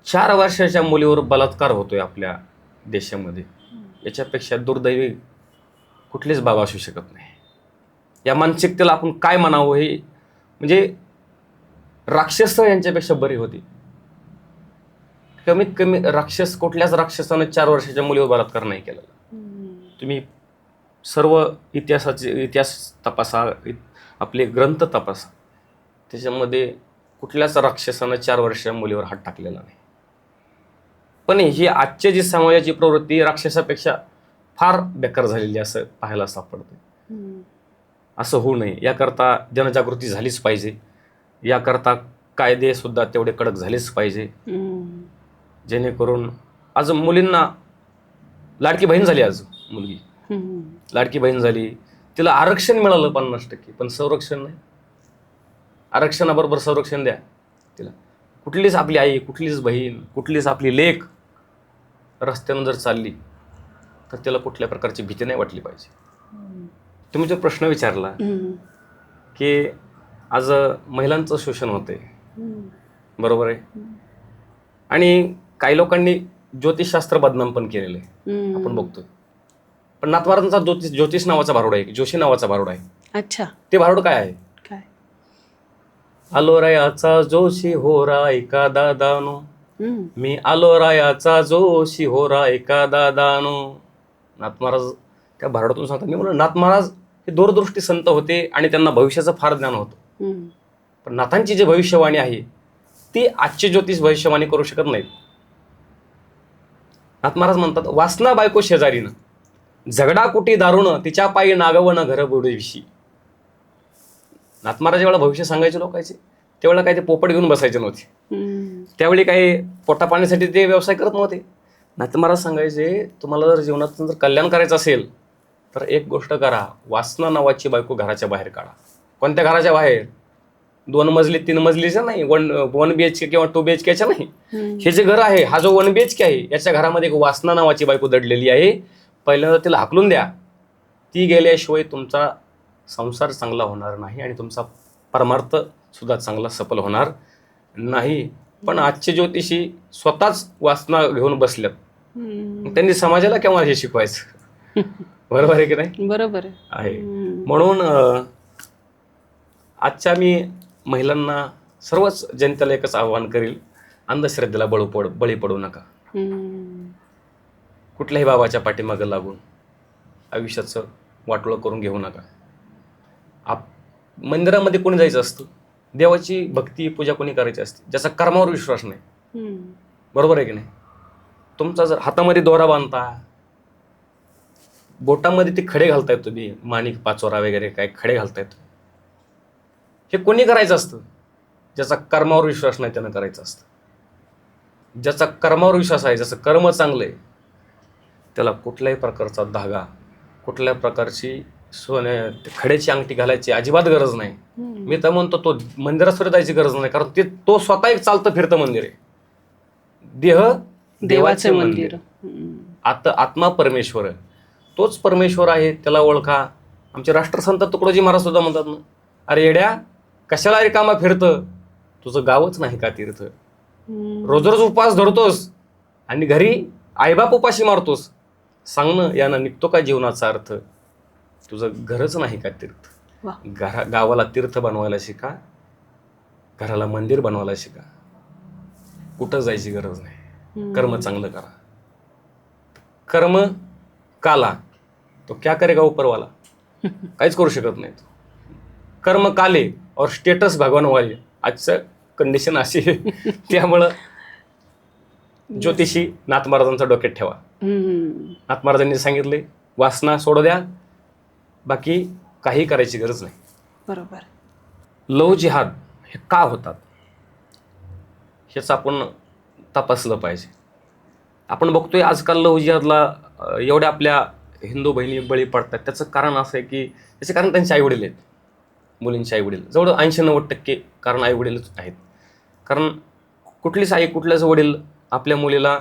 4 वर्षाच्या मुलीवर बलात्कार होतोय आपल्या देशामध्ये. याच्यापेक्षा दुर्दैवी कुठलीच बाब असू शकत नाही. या मानसिकतेला आपण काय म्हणावं, हे म्हणजे राक्षस यांच्यापेक्षा बरी होती. कमीत कमी राक्षस, कुठल्याच राक्षसानं 4 वर्षाच्या मुलीवर बलात्कार नाही केलेला. तुम्ही सर्व इतिहास तपासा, आपले ग्रंथ तपासा, त्याच्यामध्ये कुठल्याच राक्षसानं 4 वर्षाच्या मुलीवर हात टाकलेला नाही. पण ही आजची जी समाजाची प्रवृत्ती राक्षसापेक्षा फार बेकार झालेली असं पाहायला सापडते. असं होऊ नये याकरता जनजागृती झालीच पाहिजे. याकरता कायदे सुद्धा तेवढे कडक झालेच पाहिजे, जेणेकरून आज मुलींना लाडकी बहीण झाली. आज मुलगी लाडकी बहीण झाली, तिला आरक्षण मिळालं 50%, पण संरक्षण नाही. आरक्षणाबरोबर संरक्षण द्या तिला. कुठलीच आपली आई, कुठलीच बहीण, कुठलीच आपली लेक रस्त्यानं जर चालली तर त्याला कुठल्या प्रकारची भीती नाही वाटली पाहिजे. तुम्ही जो प्रश्न विचारला की आज महिलांचं शोषण होतंय, बरोबर आहे. आणि काही लोकांनी ज्योतिषशास्त्र बदनाम पण केलेलं आहे, आपण बघतोय. पण नाथवारांचा ज्योतिष नावाचा भारुड आहे, जोशी नावाचा भारुड आहे. अच्छा, ते भारुड काय आहे? काय? आलो रायाचा जोशी हो रायका दादानो, मी आलो रायाचा जोशी हो रायका दादानो. नाथ महाराज त्या भारुडातून सांगतात. मी म्हणून नाथ महाराज हे दूरदृष्टी संत होते आणि त्यांना भविष्याचं फार ज्ञान होतं. पण नाथांची जी भविष्यवाणी आहे ती आजचे ज्योतिष भविष्यवाणी करू शकत नाहीत. नाथ महाराज म्हणतात, वासना बायको शेजारीनं, झगडा कुटी दारुण, तिच्या पायी नागवणं घर बुडविशी. नाथ महाराज जेव्हा भविष्य सांगायचे लोकांचे, त्यावेळेला काही ते पोपट घेऊन बसायचे नव्हते. त्यावेळी काही पोटा पाण्यासाठी ते व्यवसाय करत नव्हते. नाथ महाराज सांगायचे, तुम्हाला जर जीवनातून जर कल्याण करायचं असेल तर एक गोष्ट करा, वासना नावाची बायको घराच्या बाहेर काढा. कोणत्या घराच्या बाहेर? 2 मजली 3 मजलीचं नाही, 1 BHK किंवा 2 BHKच्या नाही. हे जे घर आहे, हा जो 1 BHK आहे, याच्या घरामध्ये एक वासना नावाची बायको दडलेली आहे. पहिल्यांदा तिला हाकलून द्या. ती गेल्याशिवाय तुमचा संसार चांगला होणार नाही आणि तुमचा परमार्थ सुद्धा चांगला सफल होणार नाही. पण आजचे ज्योतिषी स्वतःच वासना घेऊन बसल्यात. त्यांनी समाजाला केव्हा हे शिकवायचं? बरोबर आहे की नाही? बरोबर आहे. म्हणून आजच्या मी महिलांना, सर्वच जनतेला एकच आवाहन करील, अंधश्रद्धेला बळी पडू नका. कुठल्याही बाबाच्या पाठीमागं लागून आयुष्याचं वाटोळं करून घेऊ नका. मंदिरामध्ये कोणी जायचं असतं, देवाची भक्ती पूजा कोणी करायची असते, ज्याचा कर्मावर विश्वास नाही. बरोबर आहे की नाही? तुमचा जर हातामध्ये दोरा बांधता, बोटामध्ये ते खडे घालतायत, तुम्ही माणिक पाचोरा वगैरे काय खडे घालतायत, हे कोणी करायचं असतं? ज्याचा कर्मावर विश्वास नाही त्यानं करायचं असतं. ज्याचा कर्मावर विश्वास आहे, ज्याचं कर्म चांगलं आहे, त्याला कुठल्याही प्रकारचा धागा, कुठल्या प्रकारची खड्याची अंगठी घालायची अजिबात गरज नाही. मी तर म्हणतो तो मंदिरात सुद्धा जायची गरज नाही, कारण तो स्वतः एक चालतं फिरतं मंदिर आहे. देह देवाचे मंदिर, आत्मा परमेश्वर, तोच परमेश्वर आहे, त्याला ओळखा. आमचे राष्ट्रसंत तुकडोजी महाराज सुद्धा म्हणतात ना, अरे येड्या, कशाला रिकामा फिरतं, तुझं गावच नाही का तीर्थ. रोज रोज उपवास धरतोस आणि घरी आईबाप उपाशी मारतोस, सांगणं यानं निघतो का जीवनाचा अर्थ. तुझं घरच नाही का तीर्थ? वा. गावाला तीर्थ बनवायला शिका, घराला मंदिर बनवायला शिका. कुठं जायची गरज नाही. कर्म चांगलं करा. कर्म काला तो क्या करेगा ऊपर वाला, काहीच करू शकत नाही. कर्म काले और स्टेटस भगवान वाले, आजचं कंडिशन अशी आहे. त्यामुळं ज्योतिषी नाथ महाराजांचा डोक्यात ठेवा. नाथ महाराजांनी सांगितले वासना सोडू द्या, बाकी काही करायची गरज नाही. बरोबर. लव जिहाद हे का होतात हेच आपण तपासलं पाहिजे. आपण बघतोय आजकाल लव जिहादला एवढ्या आपल्या हिंदू बहिणी बळी पडतात. त्याचं कारण असं आहे की त्याचे कारण त्यांचे आईवडील आहेत, मुलींचे आईवडील. जवळ 80-90% कारण आईवडीलच आहेत. कारण कुठलीच आई, कुठल्याच वडील आपल्या मुलीला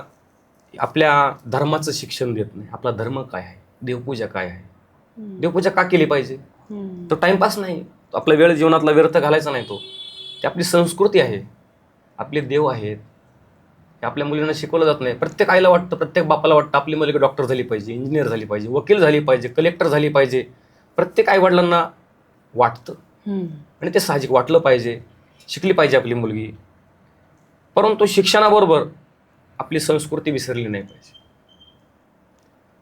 आपल्या धर्माचं शिक्षण देत नाही. आपला धर्म काय आहे, देवपूजा काय आहे, देवपूजा का केली पाहिजे. तो टाइमपास नाही, आपला वेळ जीवनातला व्यर्थ घालायचा नाही. ती आपली संस्कृती आहे, आपले देव आहेत. हे आपल्या मुलींना शिकवलं जात नाही. प्रत्येक आईला वाटतं, प्रत्येक बापाला वाटतं आपली मुलगी डॉक्टर झाली पाहिजे, इंजिनियर झाली पाहिजे, वकील झाली पाहिजे, कलेक्टर झाली पाहिजे. प्रत्येक आईवडिलांना वाटतं आणि ते साहजिक वाटलं पाहिजे. शिकली पाहिजे आपली मुलगी. परंतु शिक्षणाबरोबर आपली संस्कृती विसरली नाही पाहिजे.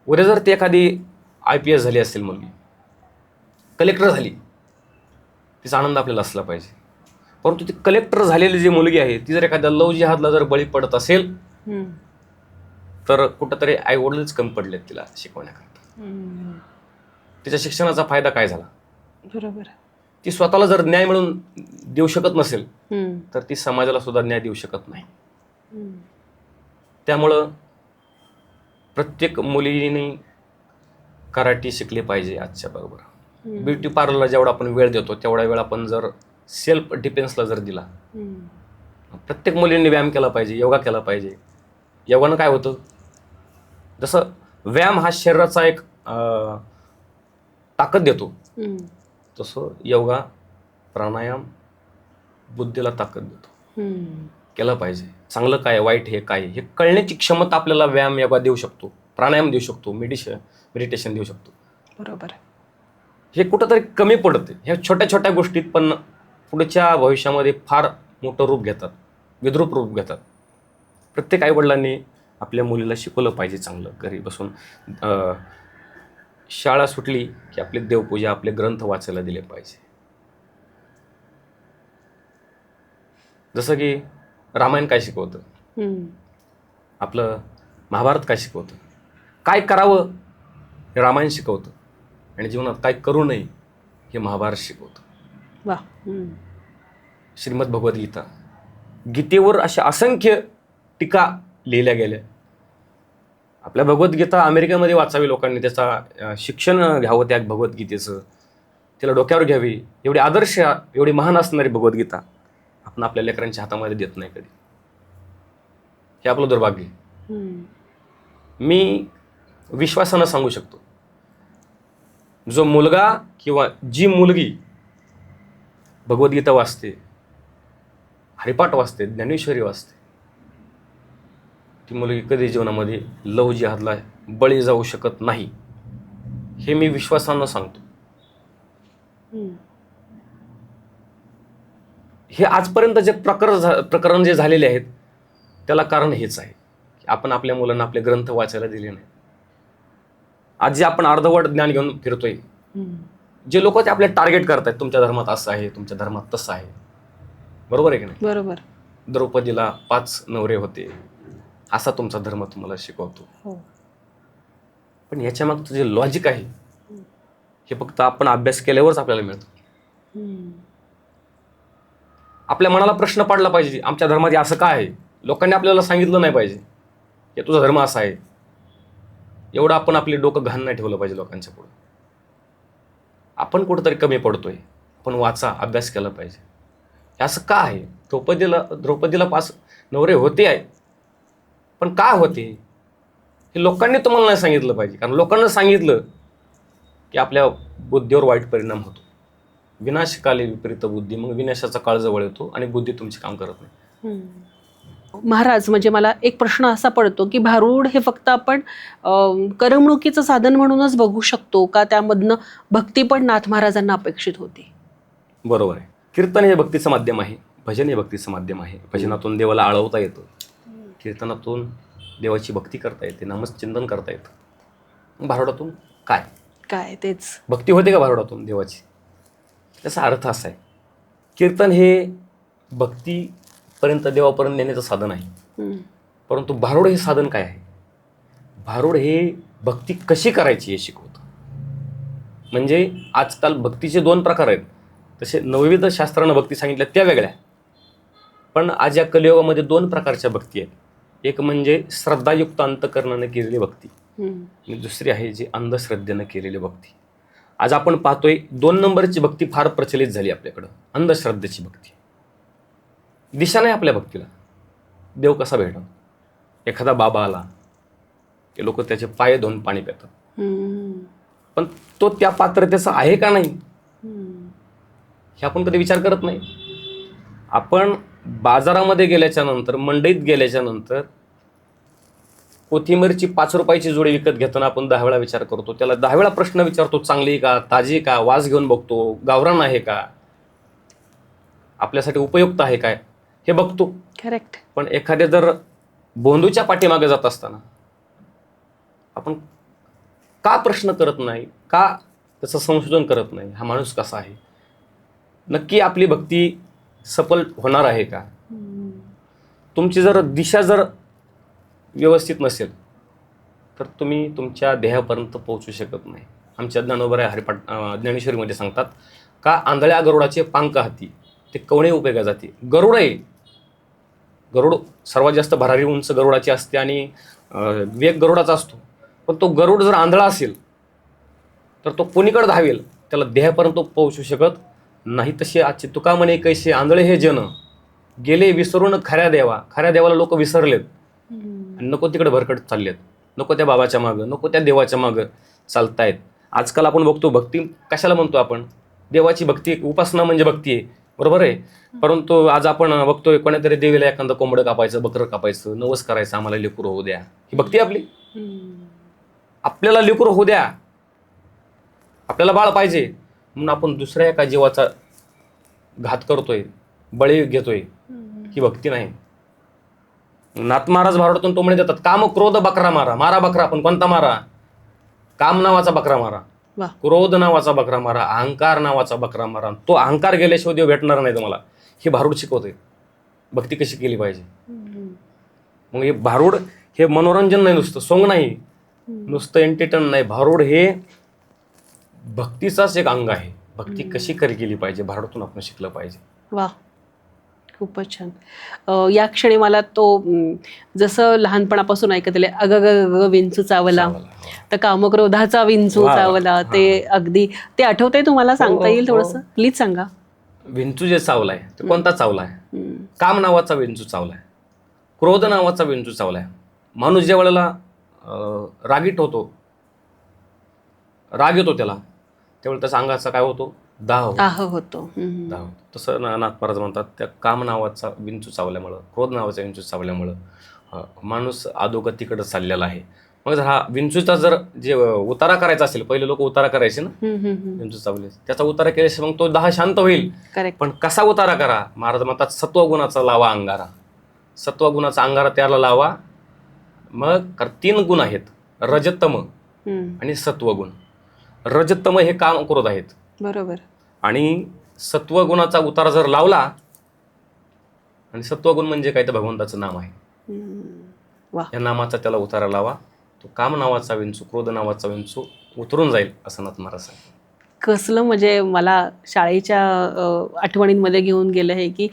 उद्या जर ती एखादी IPS झाली असेल मुलगी, कलेक्टर झाली, तिचा आनंद आपल्याला असला पाहिजे. परंतु ती कलेक्टर झालेली जी मुलगी आहे ती जर एखाद्या लव जिहादला जर बळी पडत असेल तर कुठंतरी आईवडीलच कमी पडलेत तिला शिकवण्याकरता. तिच्या शिक्षणाचा फायदा काय झाला. बरोबर. ती स्वतःला जर न्याय मिळून देऊ शकत नसेल तर ती समाजाला सुद्धा न्याय देऊ शकत नाही. त्यामुळं प्रत्येक मुलीने कराटे शिकले पाहिजे. आजच्या बरोबर ब्युटी पार्लरला जेवढा आपण वेळ देतो तेवढा वेळ आपण जर सेल्फ डिफेन्सला जर दिला, प्रत्येक मुलींनी व्यायाम केला पाहिजे, योगा केला पाहिजे. योगानं काय होतं, जसं व्यायाम हा शरीराचा एक ताकद देतो, तसं योगा प्राणायाम बुद्धीला ताकद देतो. केलं पाहिजे. चांगलं काय, वाईट हे काय, हे कळण्याची क्षमता आपल्याला व्यायाम योगा देऊ शकतो, प्राणायाम देऊ शकतो, मेडिटेशन देऊ शकतो. बरोबर. हे कुठंतरी कमी पडते ह्या छोट्या छोट्या गोष्टीत, पण पुढच्या भविष्यामध्ये फार मोठं रूप घेतात, विद्रूप रूप घेतात. प्रत्येक आईवडिलांनी आपल्या मुलीला शिकवलं पाहिजे चांगलं. घरी बसून शाळा सुटली की आपली देवपूजा, आपले ग्रंथ वाचायला दिले पाहिजे. जसं की रामायण काय शिकवतं, आपलं महाभारत काय शिकवतं, काय करावं हे रामायण शिकवतं, आणि जीवनात काय करू नये हे महाभारत शिकवतं. वा. श्रीमद भगवद्गीता, गीतेवर अशा असंख्य टीका लिहिल्या गेल्या. आपल्या भगवद्गीता अमेरिकेमध्ये वाचावी लोकांनी, त्याचा शिक्षण घ्यावं त्या भगवद्गीतेचं, तिला डोक्यावर घ्यावी. एवढी आदर्श, एवढी महान असणारी भगवद्गीता आपण आपल्या लेकरांच्या हातामध्ये देत नाही कधी. हे आपलं दुर्भाग्य. मी विश्वासानं सांगू शकतो, जो मुलगा किंवा जी मुलगी भगवद्गीता वाचते, हरिपाठ वाचते, ज्ञानेश्वरी वाचते, ती मुलगी कधी जीवनामध्ये लव जिहादला बळी जाऊ शकत नाही. हे मी विश्वासानं सांगतो. हे आजपर्यंत जे प्रकरण जे झालेले आहेत त्याला कारण हेच आहे की आपण आपल्या मुलांना आपले ग्रंथ वाचायला दिले नाही. आज जे आपण अर्धवट ज्ञान घेऊन फिरतोय, जे लोक ते आपले टार्गेट करतायत, तुमच्या धर्मात असं आहे, तुमच्या धर्मात तसं आहे. बरोबर आहे की नाही. बरोबर. द्रौपदीला 5 नवरे होते, असा तुमचा धर्म तुम्हाला शिकवतो. पण याच्या मागचं जे लॉजिक आहे हे फक्त आपण अभ्यास केल्यावरच आपल्याला मिळतं. आपल्या मनाला प्रश्न पडला पाहिजे, आमच्या धर्मात असं काय आहे. लोकांनी आपल्याला सांगितलं नाही पाहिजे की तुझा धर्म असा आहे. एवढं आपण आपले डोकं घाण नाही ठेवलं पाहिजे लोकांच्या पुढे. आपण कुठंतरी कमी पडतोय, आपण वाचा, अभ्यास केला पाहिजे. हे असं का आहे. द्रौपदीला 5 नवरे होते आहे, पण का होते हे लोकांनी तुम्हाला नाही सांगितलं पाहिजे. कारण लोकांना सांगितलं की आपल्या बुद्धीवर वाईट परिणाम होतो. विनाशकाली विपरीत बुद्धी, मग विनाशाचा काळ जवळ येतो आणि बुद्धी तुमचे काम करत नाही. महाराज, म्हणजे मला एक प्रश्न असा पडतो की भारूड हे फक्त आपण करमणुकीचं साधन म्हणूनच बघू शकतो का, त्यामधनं भक्ती पण नाथ महाराजांना अपेक्षित होती? बरोबर आहे. कीर्तन हे भक्तीचं माध्यम आहे, भजन हे भक्तीचं माध्यम आहे. भजनातून देवाला आळवता येतं, कीर्तनातून देवाची भक्ती करता येते, नामचिंतन करता येतं. भारुडातून काय काय तेच. भक्ती होते का भारुडातून देवाची? त्याचा अर्थ असा आहे, कीर्तन हे भक्तीपर्यंत देवापर्यंत नेण्याचं साधन आहे. परंतु भारुड हे साधन काय आहे? भारुड हे भक्ती कशी करायची हे शिकवतं. म्हणजे आजकाल भक्तीचे 2 प्रकार आहेत. तसे नवविध शास्त्रानं भक्ती सांगितल्या त्या वेगळ्या, पण आज या कलियुगामध्ये 2 प्रकारच्या भक्ती आहेत. एक म्हणजे श्रद्धायुक्त अंतकरणानं केलेली भक्ती, आणि दुसरी आहे जी अंधश्रद्धेनं केलेली भक्ती. आज आपण पाहतोय 2 नंबरची भक्ती फार प्रचलित झाली आपल्याकडं, अंधश्रद्धेची भक्ती. दिशा नाही आपल्या भक्तीला. देव कसा भेटतो? एखादा बाबा आला की लोक त्याचे पाय धुवून पाणी पितात, पण तो त्या पात्रतेचा आहे का नाही हे आपण कधी विचार करत नाही. आपण बाजारामध्ये गेल्याच्या नंतर, मंडईत गेल्याच्या नंतर कोथिंबीरची 5 रुपयाची जोडी विकत घेताना आपण 10 वेळा विचार करतो. त्याला 10 वेळा प्रश्न विचारतो, चांगली का, ताजी का, वास घेऊन बघतो, गावरान आहे का, आपल्यासाठी उपयुक्त आहे काय हे बघतो. करेक्ट. पण एखाद्या जर बोंदूच्या पाठीमागे जात असताना आपण का प्रश्न करत नाही, का त्याचं संशोधन करत नाही, हा माणूस कसा आहे, नक्की आपली भक्ती सफल होणार आहे का? तुमची जर दिशा जर व्यवस्थित नसेल तर तुम्ही तुमच्या ध्येयापर्यंत पोहोचू शकत नाही. आमच्या ज्ञानोबा ज्ञानेश्वरीमध्ये सांगतात का, आंधळ्या गरुडाचे पांक हाती ते कवणे उपयोगा जाते. गरुड आहे, गरुड सर्वात जास्त भरारी उंच गरुडाची असते आणि वेग गरुडाचा असतो. पण तो गरुड जर आंधळा असेल तर तो कोणीकडे धावेल, त्याला ध्येयापर्यंत पोहोचू शकत नाही. तसे आजचे तुका म्हणे कैसे आंधळे हे जन, गेले विसरून खऱ्या देवा. खऱ्या देवाला लोक विसरलेत आणि नको तिकडे भरकट चाललेत, नको त्या बाबाच्या मागं, नको त्या देवाच्या मागं चालतायत. आजकाल आपण बघतो, भक्ती कशाला म्हणतो आपण? देवाची भक्ती, उपासना म्हणजे भक्ती आहे, बरोबर आहे. परंतु आज आपण बघतोय कोणातरी देवीला एखादं कोंबडं कापायचं, बकरं कापायचं, नवस करायचं, आम्हाला लेकरू होऊ द्या, ही भक्ती आपली? आपल्याला लेकरू होऊ द्या, आपल्याला बाळ पाहिजे म्हणून आपण दुसऱ्या एका जीवाचा घात करतोय, बळी घेतोय, ही भक्ती नाही. नाथ महाराज भारुडातून टोमणे देतात, काम क्रोध बकरा मारा. मारा बकरा, पण कोणता मारा? काम नावाचा बकरा मारा, क्रोध नावाचा बकरा मारा, अहंकार नावाचा बकरा मारा. तो अहंकार गेल्याशिवाय देव भेटणार नाही तुम्हाला. हे भारूड शिकवते भक्ती कशी केली पाहिजे. मग हे भारूड हे मनोरंजन नाही, नुसतं सोंग नाही, नुसतं एंटरटेन नाही. भारूड हे भक्तीचाच एक अंग आहे. भक्ती कशी केली पाहिजे भारूडातून आपण शिकलं पाहिजे. वा, खूपच छान. या क्षणी मला तो जसं लहानपणापासून ऐकत आले, अग ग विंचू चावला, तर कामक्रोधाचा विंचू चावला, ते अगदी ते आठवतंय तुम्हाला? सांगता येईल थोडंसं? प्लीज सांगा. विंचू जे चावलाय ते कोणता चावलाय? काम नावाचा विंचू चावलाय, क्रोध नावाचा विंचू चावलाय. माणूस ज्या वेळेला रागीट होतो, राग येतो त्याला, त्यावेळेला त्याचा अंगाचा काय होतो? दाह होतो. तसं नाथ महाराज म्हणतात, त्या काम नावाचा विंचू चावल्यामुळं, क्रोध नावाचा विंचू चावल्यामुळं माणूस अधोगतीकडे चाललेला आहे. मग जर हा विंचूचा जर जे उतारा करायचा असेल, पहिले लोक उतारा करायचे ना, विंचू चावले, त्याचा उतारा केल्याशिवाय मग तो दाह शांत होईल. पण कसा उतारा करा? महाराज म्हणतात, सत्वगुणाचा लावा अंगारा. सत्वगुणाचा अंगारा त्याला लावा. मग 3 गुण आहेत, रजतम आणि सत्वगुण. रजतम हे काम क्रोध आहेत, बरोबर. आणि सत्वगुणाचा उतारा जर लावला, आणि सत्वगुण म्हणजे काय? तर भगवंताचं नाम आहे. या नामाचा त्याला उतारा लावा, तो काम नावाचा विंचू, क्रोध नावाचा विंचू उतरून जाईल, असं नाथ महाराज सांगतात. कसलं म्हणजे मला शाळेच्या आठवणींमध्ये घेऊन गेलं आहे की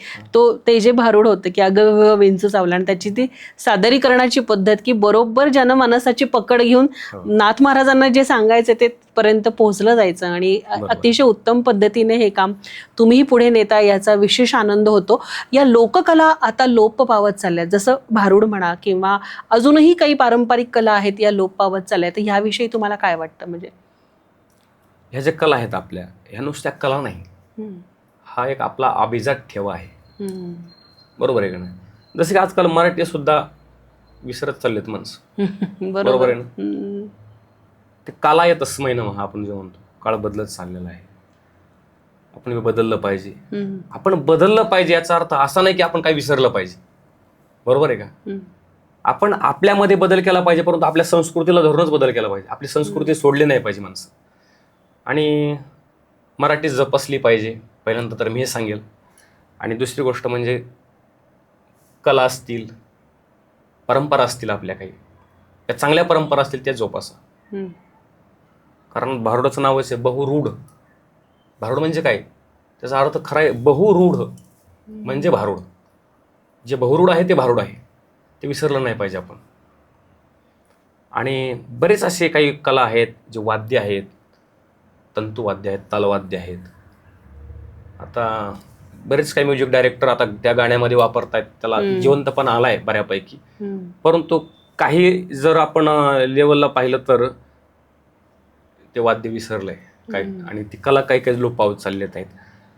ते जे भारूड होतं की अगं विंचू चावला, आणि त्याची ती सादरीकरणाची पद्धत की बरोबर जनमानसाची पकड घेऊन नाथ महाराजांना जे सांगायचं ते पर्यंत पोहोचलं जायचं, आणि अतिशय उत्तम पद्धतीने हे काम तुम्ही पुढे नेता, याचा विशेष आनंद होतो. या लोककला आता लोप पावत चालल्यात, जसं भारूड म्हणा किंवा अजूनही काही पारंपरिक कला आहेत, या लोप पावत चालल्या. तर ह्याविषयी तुम्हाला काय वाटतं? म्हणजे ह्या ज्या कला आहेत आपल्या, ह्या नुसत्या कला नाही, हा एक आपला अभिजात ठेवा आहे, बरोबर आहे का नाही? जसं की आजकाल मराठी सुद्धा विसरत चाललेत माणसं. बरोबर आहे ना. ते काला येत असं महिना आपण जे म्हणतो, काळ बदलत चाललेला आहे. आपण बदललं पाहिजे. आपण बदललं पाहिजे याचा अर्थ असा नाही की आपण काही विसरलं पाहिजे. बरोबर आहे का. आपण आपल्यामध्ये बदल केला पाहिजे, परंतु आपल्या संस्कृतीला धरूनच बदल केला पाहिजे. आपली संस्कृती सोडली नाही पाहिजे माणसं. आणि मराठी जपसली पाहिजे पहिल्यांदा तर मी हे सांगेल. आणि दुसरी गोष्ट म्हणजे कला असतील, परंपरा असतील, आपल्या काही त्या चांगल्या परंपरा असतील त्या जोपासा. कारण भारुडाचं नावच आहे बहुरूढ. भारुड म्हणजे काय, त्याचा अर्थ खरा आहे बहुरूढ म्हणजे भारुड. जे बहुरूढ आहे ते भारुड आहे, ते विसरलं नाही पाहिजे आपण. आणि बरेच असे काही कला आहेत, जे वाद्य आहेत, तंतुवाद्य आहेत, तालवाद्य आहेत. आता बरेच काही म्युझिक डायरेक्टर आता त्या गाण्यामध्ये वापरतायत, त्याला जिवंतपणा आलाय बऱ्यापैकी. परंतु काही जर आपण लेवलला पाहिलं तर ते वाद्य विसरलंय काय, आणि ती कला काही काही लोप पावत चाललेत आहेत.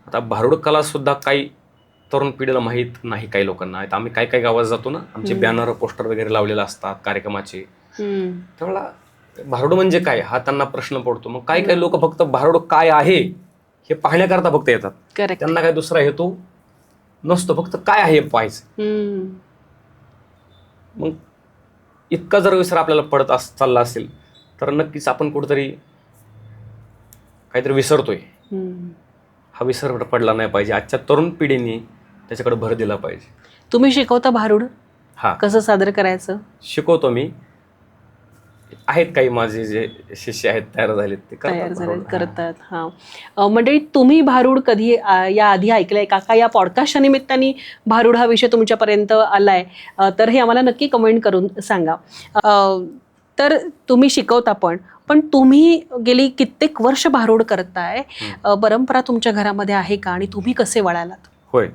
आता भारुड कला सुद्धा काही तरुण पिढीला माहीत नाही काही लोकांना. आम्ही काही काही गावात जातो ना, आमचे बॅनर पोस्टर वगैरे लावलेले असतात कार्यक्रमाचे. त्यावेळेला भारुड म्हणजे काय हा त्यांना प्रश्न पडतो. मग काही काही लोक फक्त भारुड काय आहे हे पाहण्याकरता फक्त येतात. त्यांना काही दुसरा हेतू नसतो, फक्त काय आहे हे पाहायचं. मग इतका जर विसर आपल्याला पडत चालला असेल तर नक्कीच आपण कुठेतरी काहीतरी विसरतोय. हा विसर पडला नाही पाहिजे. आजच्या तरुण पिढीने त्याच्याकडे भर दिला पाहिजे. तुम्ही शिकवता भारुड? हा, कसं सादर करायचं शिकवतो मी. आहेत काही माझे जे शिष्य आहेत तयार झालेत ते करतात. हा, मंडळी तुम्ही भारुड कधी या आधी ऐकलंय का? या पॉडकास्टच्या निमित्ताने भारुड हा विषय तुमच्यापर्यंत आलाय तर हे आम्हाला नक्की कमेंट करून सांगा. तर तुम्ही शिकवता पण तुम्ही गेली कित्येक वर्ष भारुड करताय. परंपरा तुमच्या घरामध्ये आहे का आणि तुम्ही कसे वळालात? होय,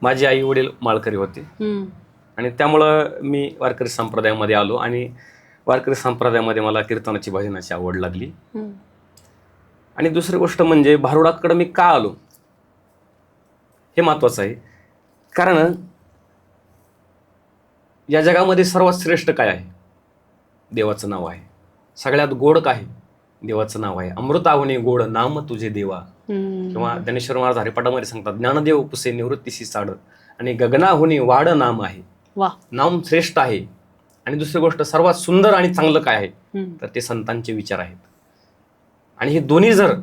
माझी आई वडील माळकरी होते आणि त्यामुळं मी वारकरी संप्रदायामध्ये आलो. आणि वारकरी संप्रदायामध्ये मला कीर्तनाची भजनाची आवड लागली. आणि दुसरी गोष्ट म्हणजे भारुडाकडे मी का आलो हे महत्वाचं आहे. कारण या जगामध्ये सर्वात श्रेष्ठ काय आहे? देवाचं नाव आहे. सगळ्यात गोड काय? देवाचं नाव आहे. अमृताहुनी गोड नाम तुझे देवा. किंवा ज्ञानेश्वर महाराज हरिपाठामध्ये सांगतात, ज्ञानदेव पुसे निवृत्तीशी साड आणि गगनाहुनी वाड नाम आहे. नाम श्रेष्ठ आहे. आणि दुसरी गोष्ट सर्वात सुंदर आणि चांगलं काय आहे तर ते संतांचे विचार आहेत. आणि हे दोन्ही जर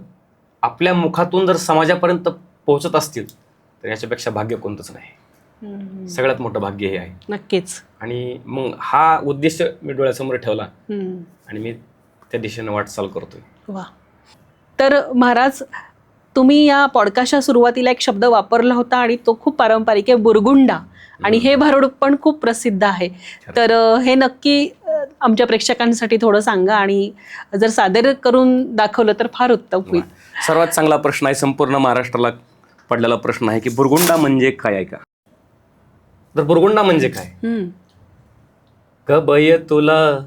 आपल्या मुखातून जर समाजापर्यंत पोहोचत असतील तर याच्यापेक्षा भाग्य कोणतंच नाही. सगळ्यात मोठं भाग्य हे आहे. नक्कीच. आणि मग हा उद्देश मी डोळ्यासमोर ठेवला आणि मी त्या दिशेने वाटचाल करतोय. वा. तर महाराज, तुम्ही या पॉडकास्टच्या सुरुवातीला एक शब्द वापरला होता आणि तो खूप पारंपरिक आहे, बुरगुंडा. आणि हे भारुड पण खूप प्रसिद्ध आहे. तर हे नक्की आमच्या प्रेक्षकांसाठी थोडं सांगा आणि जर सादर करून दाखवलं तर फार उत्तम होईल. सर्वात चांगला प्रश्न आहे, संपूर्ण महाराष्ट्राला पडलेला प्रश्न आहे की बुरगुंडा म्हणजे काय आहे का. तर बुरगुंडा म्हणजे काय? गबय तुला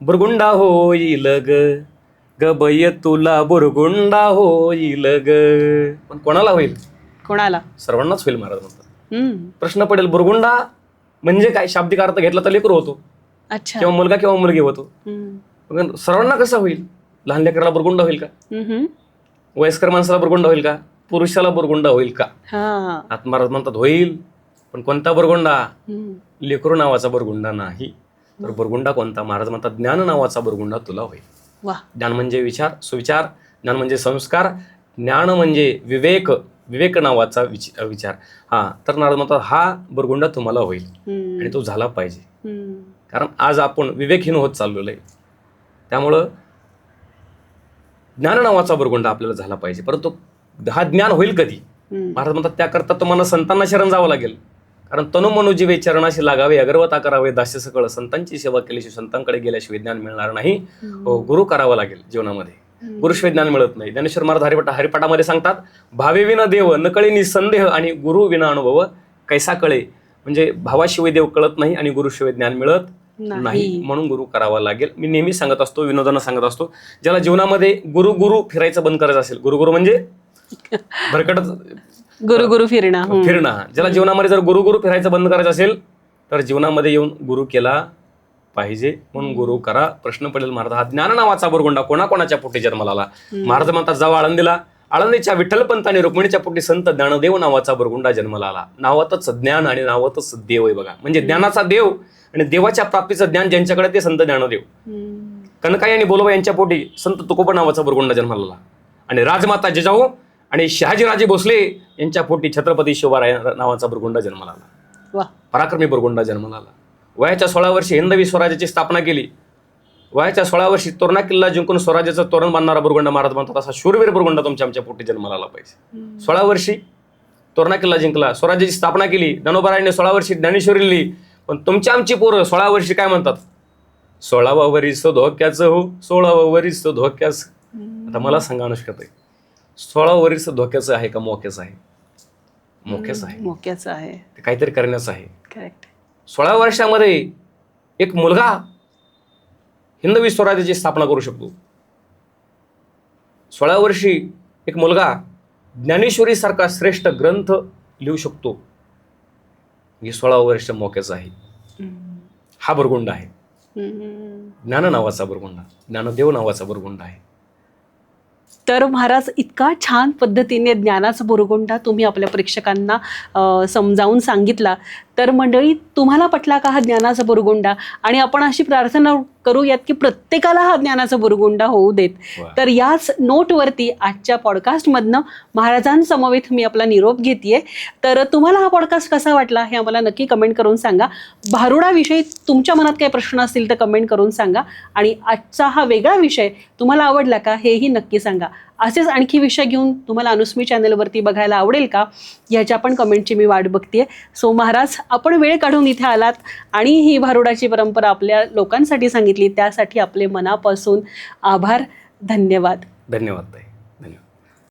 बुरगुंडा होईल ग, गबय तुला बुरगुंडा होईल ग. पण कोणाला होईल? कोणाला? सर्वांनाच होईल महाराज म्हणतात. प्रश्न पडेल बुरगुंडा म्हणजे काय? शाब्दिक अर्थ घेतला तर लेकरू होतो, किंवा मुलगा किंवा मुलगी होतो. सर्वांना कसं होईल? लहान लेकराला बुरगुंडा होईल का? वयस्कर माणसाला बुरगुंडा होईल का? पुरुषाला बुरगुंडा होईल का? आता महाराज म्हणतात होईल. पण कोणता बुरगुंडा? लेकरू नावाचा बुरगुंडा नाही. तर बुरगुंडा कोणता? महाराज म्हणतात ज्ञान नावाचा बुरगुंडा तुला होईल. ज्ञान म्हणजे विचार, सुविचार. ज्ञान म्हणजे संस्कार. ज्ञान म्हणजे विवेक, विवेक नावाचा विचार. तर महाराज म्हणतात हा बुरगुंडा तुम्हाला होईल आणि तो झाला पाहिजे. कारण आज आपण विवेकहीन होत चाललेलो आहे. त्यामुळं ज्ञान नावाचा बुरगुंडा आपल्याला झाला पाहिजे. परंतु हा ज्ञान होईल कधी? महाराज म्हणतात त्याकरता तुम्हाला संतांना शरण जावं लागेल. कारण तनु मनु जीवे चरणाशी लागावे, अगरवता करावे दास्य सकळ. संतांची सेवा केल्याशिवाय, संतांकडे गेल्याशिवाय ज्ञान मिळणार नाही. गुरु करावा लागेल जीवनामध्ये. गुरुशिवाय ज्ञान मिळत नाही. ज्ञानेश्वर महाराज हरिपाठामध्ये सांगतात, भावे विना देव नकळे निसंदेह आणि गुरु विना अनुभव कैसा कळे. म्हणजे भावाशिवाय देव कळत नाही आणि गुरुशिवाय ज्ञान मिळत नाही. म्हणून गुरु करावा लागेल. मी नेहमी सांगत असतो, विनोदानं सांगत असतो, ज्याला जीवनामध्ये गुरु गुरु फिरायचं बंद करायचं असेल, गुरु गुरु म्हणजे भरकटच गुरु गुरु फिरणं. ज्याला जीवनामध्ये जर गुरु गुरु फिरायचं बंद करायचं असेल तर जीवनामध्ये येऊन गुरु केला पाहिजे. म्हणून गुरु करा. प्रश्न पडेल महाराज, हा ज्ञान नावाचा बुरगुंडा कोणाकोणाच्या पोटी जन्माला आला? महाराज म्हणतात, जावा आळंदीला, आळंदीच्या विठ्ठलपंत आणि रुक्मिणीच्या पोटी संत ज्ञानदेव नावाचा बुरगुंडा जन्माला आला. नावातच ज्ञान आणि नावातच देव आहे बघा. म्हणजे ज्ञानाचा देव आणि देवाच्या प्राप्तीचं ज्ञान ज्यांच्याकडे ते संत ज्ञानदेव. कनकाई आणि बोलवा यांच्या पोटी संत तुकोबा नावाचा बुरगुंडा जन्माला आला. आणि राजमाता जिजाऊ आणि शहाजीराजे भोसले यांच्या पोटी छत्रपती शिवराय नावाचा बुरगुंडा जन्माला आला. पराक्रमी बुरगुंडा जन्माला आला. वयाच्या 16 वर्षी हिंदवी स्वराज्याची स्थापना केली. वयाच्या 16 वर्षी तोरणा किल्ला जिंकून स्वराज्याचं तोरण बांधणारा बुरगुंडा महाराज म्हणतात, असा शूरवीर बुरगुंडा आमच्या पोटी जन्माला आला पाहिजे. 16 वर्षी तोरणा किल्ला जिंकला, स्वराज्याची स्थापना केली. ज्ञानोबारायांनी 16 वर्षी ज्ञानेश्वरी लिहिली. पण आमची पोरं 16 वर्षी काय म्हणतात? 16वा वरीस धोक्याचं हो, 16वा वरीस धोक्याचं. आता मला सांगा अनुष्काताई, 16 वरीस धोक्याचं आहे का मोक्याचं आहे? मोक्याचं आहे. मोक्याचं आहे. ते काहीतरी करण्याचं आहे. करेक्ट. 16 वर्षामध्ये एक मुलगा हिंदवी स्वराज्याची स्थापना करू शकतो. 16 वर्षी एक मुलगा ज्ञानेश्वरी सारखा श्रेष्ठ ग्रंथ लिहू शकतो. हे 16 वर्ष मोक्याचं आहे. हा बुरगुंडा आहे. ज्ञान नावाचा बुरगुंडा, ज्ञानदेव नावाचा बुरगुंडा आहे. तर महाराज, इतका छान पद्धतीने ज्ञानाचा बुरगुंडा तुम्ही आपल्या प्रेक्षकांना समजावून सांगितला. तर मंडळी, तुम्हाला पटला का हा ज्ञानाचा बुरगुंडा? आणि आपण अशी प्रार्थना करूयात की प्रत्येकाला हा ज्ञानाचा बुरगुंडा होऊ देत. तर याच नोटवरती आजच्या पॉडकास्टमधनं महाराजांसमवेत मी आपला निरोप घेतेय. तर तुम्हाला हा पॉडकास्ट कसा वाटला हे आम्हाला नक्की कमेंट करून सांगा. भारुडाविषयी तुमच्या मनात काही प्रश्न असतील तर कमेंट करून सांगा. आणि आजचा हा वेगळा विषय तुम्हाला आवडला का हेही नक्की सांगा. असेच आणखी विषय घेऊन तुम्हाला अनुस्मी चॅनलवरती बघायला आवडेल का याच्या पण कमेंटची मी वाट बघतेय. सो महाराज, आपण वेळ काढून इथे आलात आणि ही भारुडाची परंपरा आपल्या लोकांसाठी सांगितली, त्यासाठी आपले मनापासून आभार. धन्यवाद. धन्यवाद ताई.